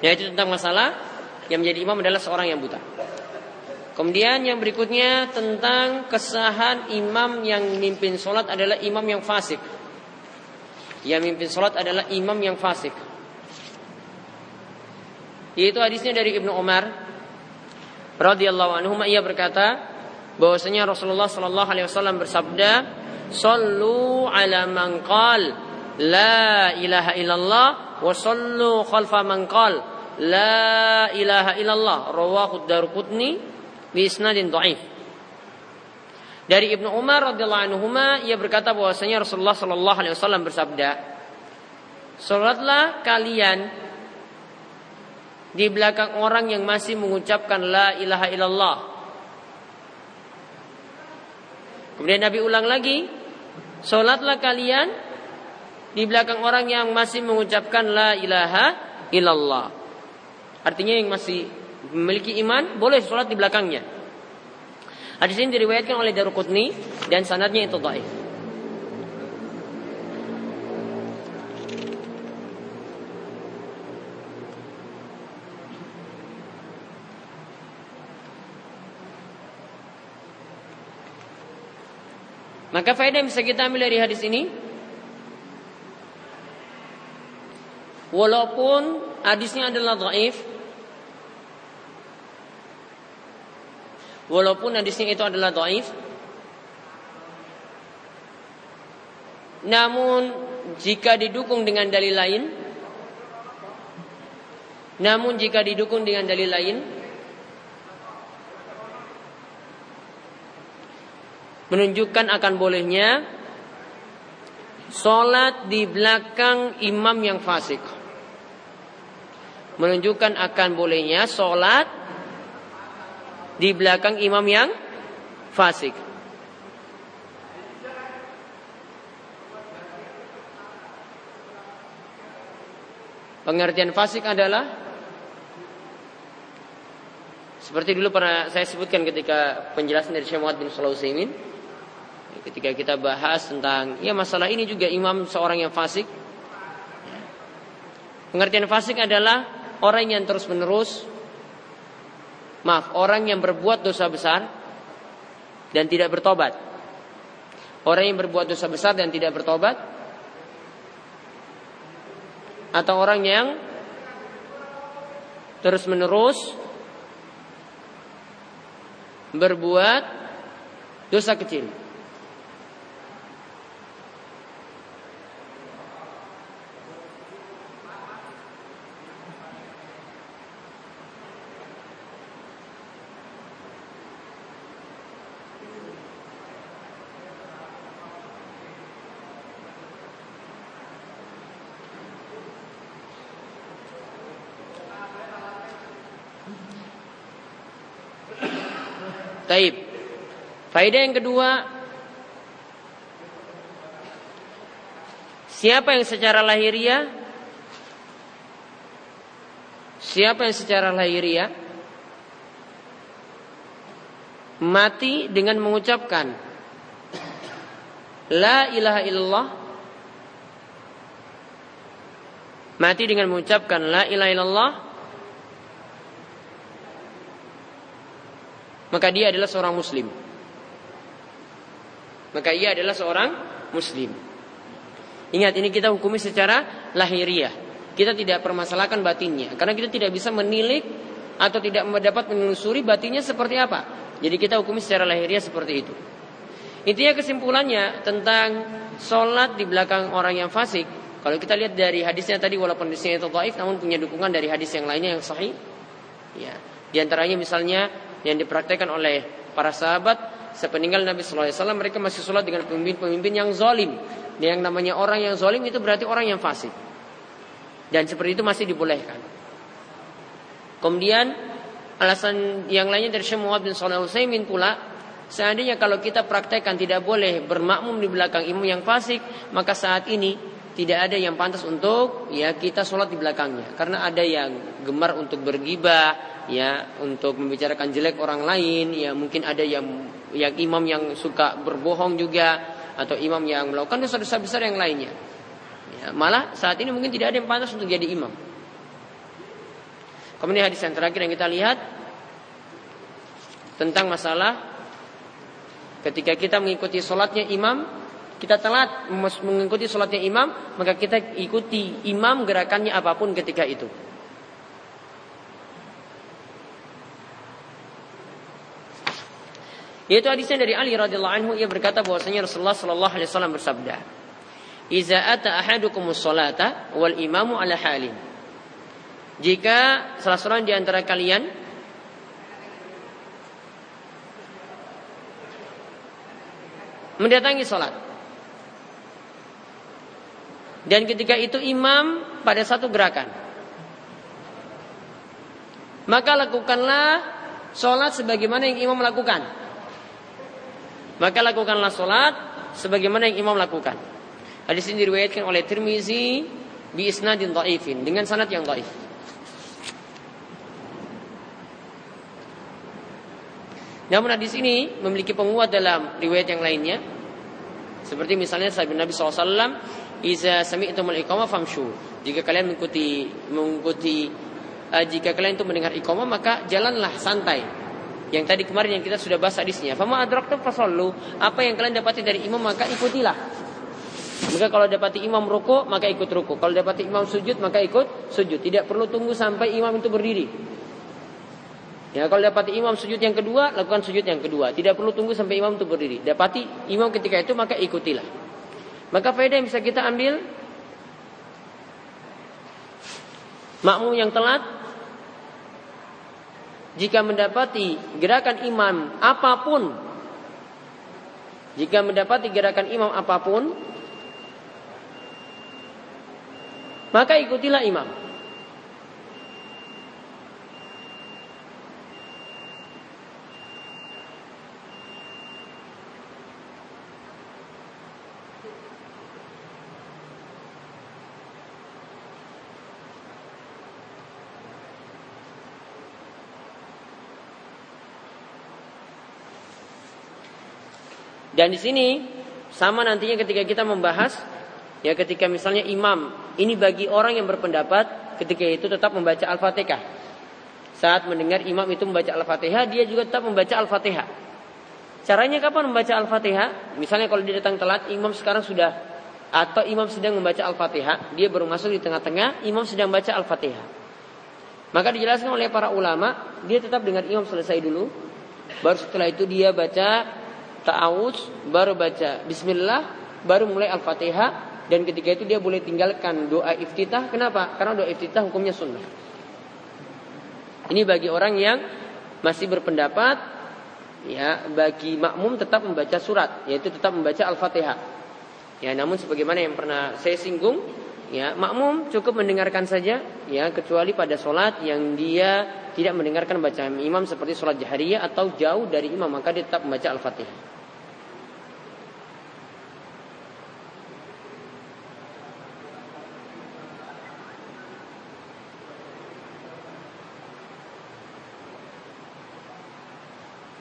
Yaitu tentang masalah yang menjadi imam adalah seorang yang buta. Kemudian yang berikutnya tentang kesahan imam yang mimpin sholat adalah imam yang fasik. Yang mimpin sholat adalah imam yang fasik. Yaitu hadisnya dari Ibnu Umar radhiyallahu anhu, ia berkata bahwasanya Rasulullah sallallahu alaihi wasallam bersabda, "Shallu ala man qala la ilaha illallah wa shallu khalfa man qala la ilaha illallah." Rawahu Ad-Darqutni bi isnadin dhaif. Dari Ibnu Umar radhiyallahu anhu, ia berkata bahwasanya Rasulullah sallallahu alaihi wasallam bersabda, "Salatlah kalian di belakang orang yang masih mengucapkan la ilaha illallah." Kemudian Nabi ulang lagi, "Salatlah kalian di belakang orang yang masih mengucapkan la ilaha illallah." Artinya yang masih memiliki iman boleh sholat di belakangnya. Hadis ini diriwayatkan oleh Darqutni dan sanadnya itu dhaif. Maka faedah yang bisa kita ambil dari hadis ini, walaupun hadisnya adalah dhaif, walaupun hadisnya itu adalah dhaif, namun jika didukung dengan dalil lain, menunjukkan akan bolehnya sholat di belakang imam yang fasik. Menunjukkan akan bolehnya sholat di belakang imam yang fasik. Pengertian fasik adalah seperti dulu pernah saya sebutkan ketika penjelasan dari Syekh Muhammad bin Shalih Al-Utsaimin, ketika kita bahas tentang masalah ini juga imam seorang yang fasik. Pengertian fasik adalah orang yang orang yang berbuat dosa besar dan tidak bertobat. Orang yang berbuat dosa besar dan tidak bertobat, atau orang yang terus-menerus berbuat dosa kecil. Taib. Faedah yang kedua, siapa yang secara lahiriah mati dengan mengucapkan la ilaha illallah, maka dia adalah seorang muslim. Ingat, ini kita hukumi secara lahiriah. Kita tidak permasalahkan batinnya, karena kita tidak bisa menilik atau tidak mendapat menelusuri batinnya seperti apa. Jadi kita hukumi secara lahiriah seperti itu. Intinya kesimpulannya tentang sholat di belakang orang yang fasik, kalau kita lihat dari hadisnya tadi, walaupun hadisnya itu dhaif, namun punya dukungan dari hadis yang lainnya yang sahih. Ya, di antaranya misalnya yang dipraktekkan oleh para sahabat sepeninggal Nabi sallallahu alaihi wasallam, mereka masih sholat dengan pemimpin-pemimpin yang zalim. Yang namanya orang yang zalim itu berarti orang yang fasik. Dan seperti itu masih dibolehkan. Kemudian alasan yang lainnya dari Syekh Muhammad bin Shalih Al-Utsaimin pula, seandainya kalau kita praktekkan tidak boleh bermakmum di belakang imam yang fasik, maka saat ini tidak ada yang pantas untuk kita sholat di belakangnya. Karena ada yang gemar untuk bergibah, untuk membicarakan jelek orang lain, mungkin ada yang imam yang suka berbohong juga, atau imam yang melakukan dosa-dosa besar yang lainnya. Malah saat ini mungkin tidak ada yang pantas untuk jadi imam. Kemudian hadis yang terakhir yang kita lihat tentang masalah ketika kita mengikuti sholatnya imam, kita telat mengikuti sholatnya imam, maka kita ikuti imam gerakannya apapun ketika itu. Yaitu hadisnya dari Ali radhiyallahu anhu, ia berkata bahwasanya Rasulullah sallallahu alaihi wasallam bersabda, "Iza ata ahadukumus sholata wal imamu ala halin." Jika salah seorang di antara kalian mendatangi salat, dan ketika itu imam pada satu gerakan, maka lakukanlah salat sebagaimana yang imam lakukan. Maka lakukanlah solat sebagaimana yang imam lakukan. Hadis ini diriwayatkan oleh Tirmizi bi isnadin dhaifin, dengan sanad yang dhaif. Namun hadis ini memiliki penguat dalam riwayat yang lainnya. Seperti misalnya sabda Nabi SAW, "Iza sami'tumul iqamah famshu." Jika kalian jika kalian itu mendengar iqamah, maka jalanlah santai. Yang tadi kemarin yang kita sudah bahas hadisnya, fama adraktum fasallu, apa yang kalian dapati dari imam maka ikutilah. Maka kalau dapati imam rukuk, maka ikut rukuk. Kalau dapati imam sujud, maka ikut sujud. Tidak perlu tunggu sampai imam itu berdiri. Ya, kalau dapati imam sujud yang kedua, lakukan sujud yang kedua. Tidak perlu tunggu sampai imam itu berdiri. Dapati imam ketika itu, maka ikutilah. Maka faedah yang bisa kita ambil, makmum yang telat, jika mendapati gerakan imam apapun, maka ikutilah imam. Dan di sini sama nantinya ketika kita membahas, ya ketika misalnya imam, ini bagi orang yang berpendapat ketika itu tetap membaca Al-Fatihah. Saat mendengar imam itu membaca Al-Fatihah, dia juga tetap membaca Al-Fatihah. Caranya kapan membaca Al-Fatihah? Misalnya kalau dia datang telat, imam sekarang sudah, atau imam sedang membaca Al-Fatihah, dia baru masuk di tengah-tengah, imam sedang baca Al-Fatihah. Maka dijelaskan oleh para ulama, dia tetap dengar imam selesai dulu, baru setelah itu dia baca ta'awuz, baru baca bismillah, baru mulai Al-Fatihah. Dan ketika itu dia boleh tinggalkan doa iftitah. Kenapa? Karena doa iftitah hukumnya sunnah. Ini bagi orang yang masih berpendapat, ya bagi makmum tetap membaca surat, yaitu tetap membaca Al-Fatihah. Ya, namun sebagaimana yang pernah saya singgung, ya makmum cukup mendengarkan saja, ya kecuali pada sholat yang dia tidak mendengarkan bacaan imam seperti sholat jahriyah atau jauh dari imam, maka dia tetap membaca Al-Fatihah.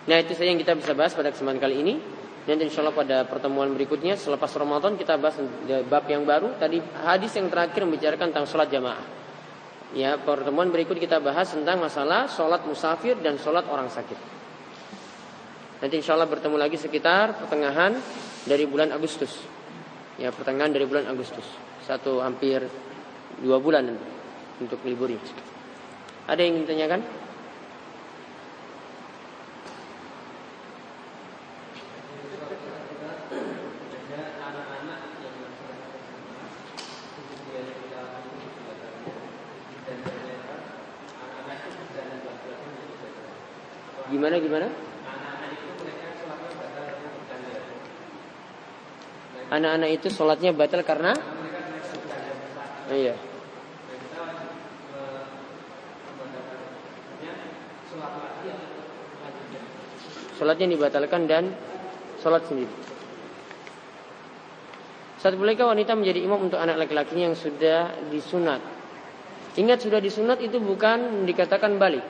Nah, itu saja yang kita bisa bahas pada kesempatan kali ini. Dan insya Allah pada pertemuan berikutnya selepas Ramadan kita bahas bab yang baru. Tadi hadis yang terakhir membicarakan tentang sholat jamaah. Ya, pertemuan berikut kita bahas tentang masalah sholat musafir dan sholat orang sakit. Nanti insya Allah bertemu lagi sekitar pertengahan dari bulan Agustus. Ya, pertengahan dari bulan Agustus. Hampir 2 bulan untuk liburnya. Ada yang ingin ditanyakan? Gimana? Anak-anak itu sholatnya batal karena? Iya. Sholatnya dibatalkan dan sholat sendiri. Saat bolehkah wanita menjadi imam untuk anak laki-lakinya yang sudah disunat? Ingat, sudah disunat itu bukan dikatakan balik.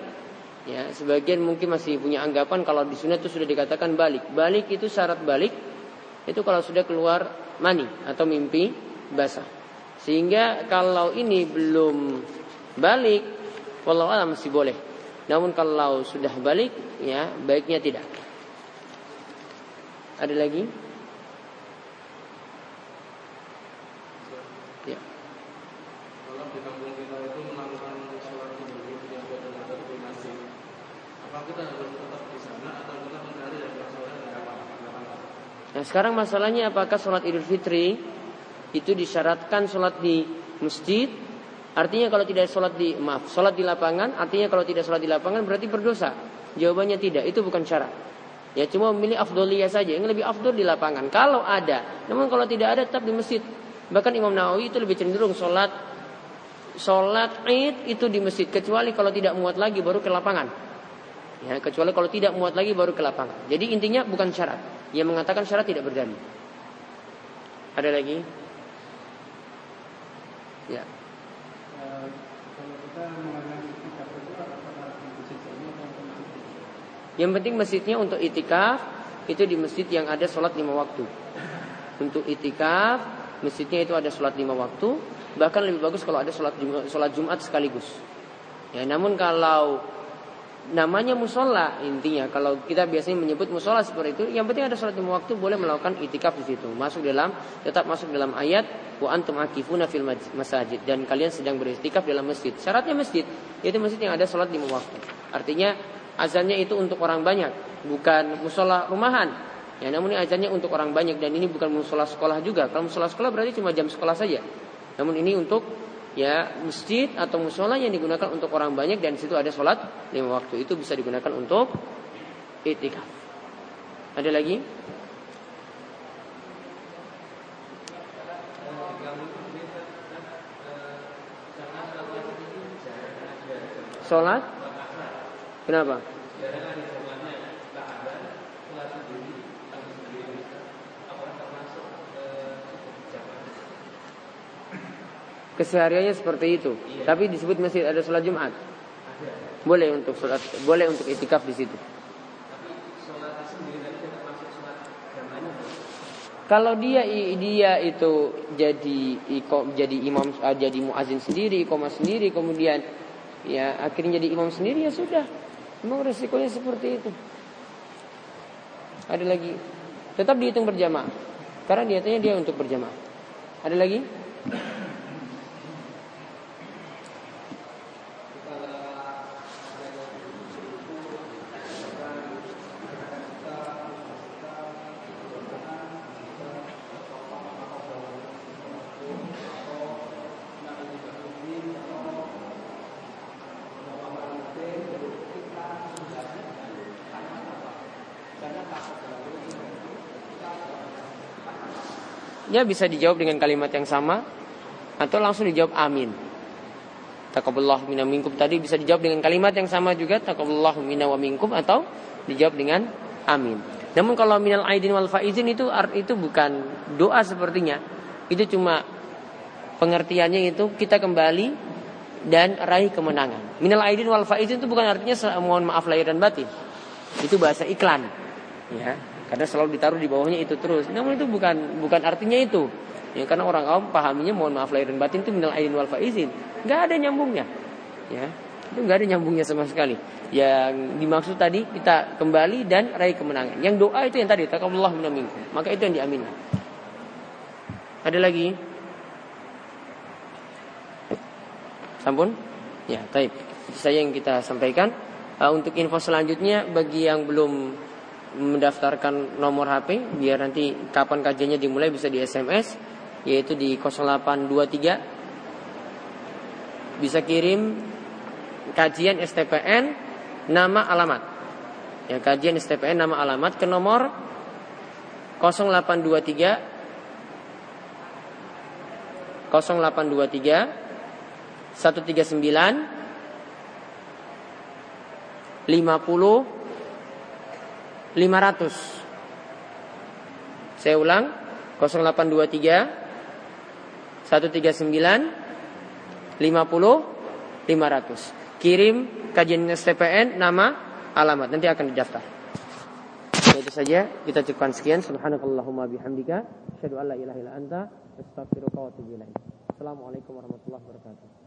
Ya, sebagian mungkin masih punya anggapan kalau disunat itu sudah dikatakan balik. Balik itu syarat balik itu kalau sudah keluar mani atau mimpi basah. Sehingga kalau ini belum balik, wallahu a'lam masih boleh. Namun kalau sudah balik, ya baiknya tidak. Ada lagi? Ya. Kalau di kampung kita itu melakukan sholat zuhur yang berada di masjid, apa kita harus tetap di sana atau kita mencari yang sholat di kamar? Nah, sekarang masalahnya apakah sholat Idul Fitri itu disyaratkan sholat di masjid? Artinya kalau tidak sholat di lapangan, artinya kalau tidak sholat di lapangan berarti berdosa. Jawabannya tidak, itu bukan syarat. Ya cuma memilih afdoliyah saja, yang lebih afdol di lapangan. Kalau ada, namun kalau tidak ada tetap di masjid. Bahkan Imam Nawawi itu lebih cenderung sholat Id itu di masjid, kecuali kalau tidak muat lagi baru ke lapangan. Ya, kecuali kalau tidak muat lagi baru ke lapangan. Jadi intinya bukan syarat. Yang mengatakan syarat tidak berdalil. Ada lagi? Ya. Kalau kita mengadakan itikaf itu apakah di masjid saja atau masjid? Yang penting masjidnya untuk itikaf itu di masjid yang ada sholat 5 waktu. Untuk itikaf masjidnya itu ada sholat 5 waktu. Bahkan lebih bagus kalau ada sholat Jumat sekaligus. Ya, namun kalau namanya musola intinya. Kalau kita biasanya menyebut musola seperti itu, yang penting ada sholat 5 waktu, boleh melakukan itikaf di situ. Tetap masuk dalam ayat wa antum akifuna fil masajid, dan kalian sedang beritikaf dalam masjid. Syaratnya masjid, yaitu masjid yang ada sholat 5 waktu. Artinya azannya itu untuk orang banyak, bukan musola rumahan. Ya, namun ini azannya untuk orang banyak, dan ini bukan musola sekolah juga. Kalau musola sekolah berarti cuma jam sekolah saja. Namun ini untuk masjid atau musola yang digunakan untuk orang banyak, dan situ ada sholat 5 waktu. Itu bisa digunakan untuk i'tikaf. Ada lagi? Sholat? Kenapa? Kesehariannya seperti itu, tapi disebut masjid ada sholat Jumat. Boleh untuk sholat, boleh untuk i'tikaf di situ. Kalau dia itu jadi imam, jadi muazin sendiri, iqamah sendiri, kemudian ya akhirnya jadi imam sendiri, ya sudah. Memang resikonya seperti itu. Ada lagi? Tetap dihitung berjamaah, karena niatnya dia untuk berjamaah. Ada lagi? Ya, bisa dijawab dengan kalimat yang sama atau langsung dijawab amin. Taqabbalallahu minna minkum tadi bisa dijawab dengan kalimat yang sama juga, taqabbalallahu minna wa minkum, atau dijawab dengan amin. Namun kalau minal aidin wal faizin itu bukan doa sepertinya. Itu cuma pengertiannya itu kita kembali dan raih kemenangan. Minal aidin wal faizin itu bukan artinya mohon maaf lahir dan batin. Itu bahasa iklan. Ya. Karena selalu ditaruh di bawahnya itu terus. Namun itu bukan artinya itu. Ya, karena orang awam pahaminya mohon maaf lahir dan batin itu minal aidin wal faizin. Enggak ada nyambungnya. Ya. Itu enggak ada nyambungnya sama sekali. Yang dimaksud tadi kita kembali dan raih kemenangan. Yang doa itu yang tadi taqabbalallahu minna minkum. Maka itu yang diaminkan. Ada lagi? Sampun? Ya, baik. Itu saja yang kita sampaikan. Untuk info selanjutnya bagi yang belum mendaftarkan nomor HP, biar nanti kapan kajiannya dimulai bisa di SMS, yaitu di 0823. Bisa kirim kajian STPN nama alamat. Ya, kajian STPN nama alamat ke nomor 0823 139 50 500. Saya ulang, 0823 139 50 500. Kirim kajian STPN nama alamat, nanti akan didaftar. Itu saja, kita cukupkan sekian. Subhanakallahumma bihamdika asyhadu an la ilaha illa anta astaghfiruka wa atubu ilaik. Assalamualaikum warahmatullahi wabarakatuh.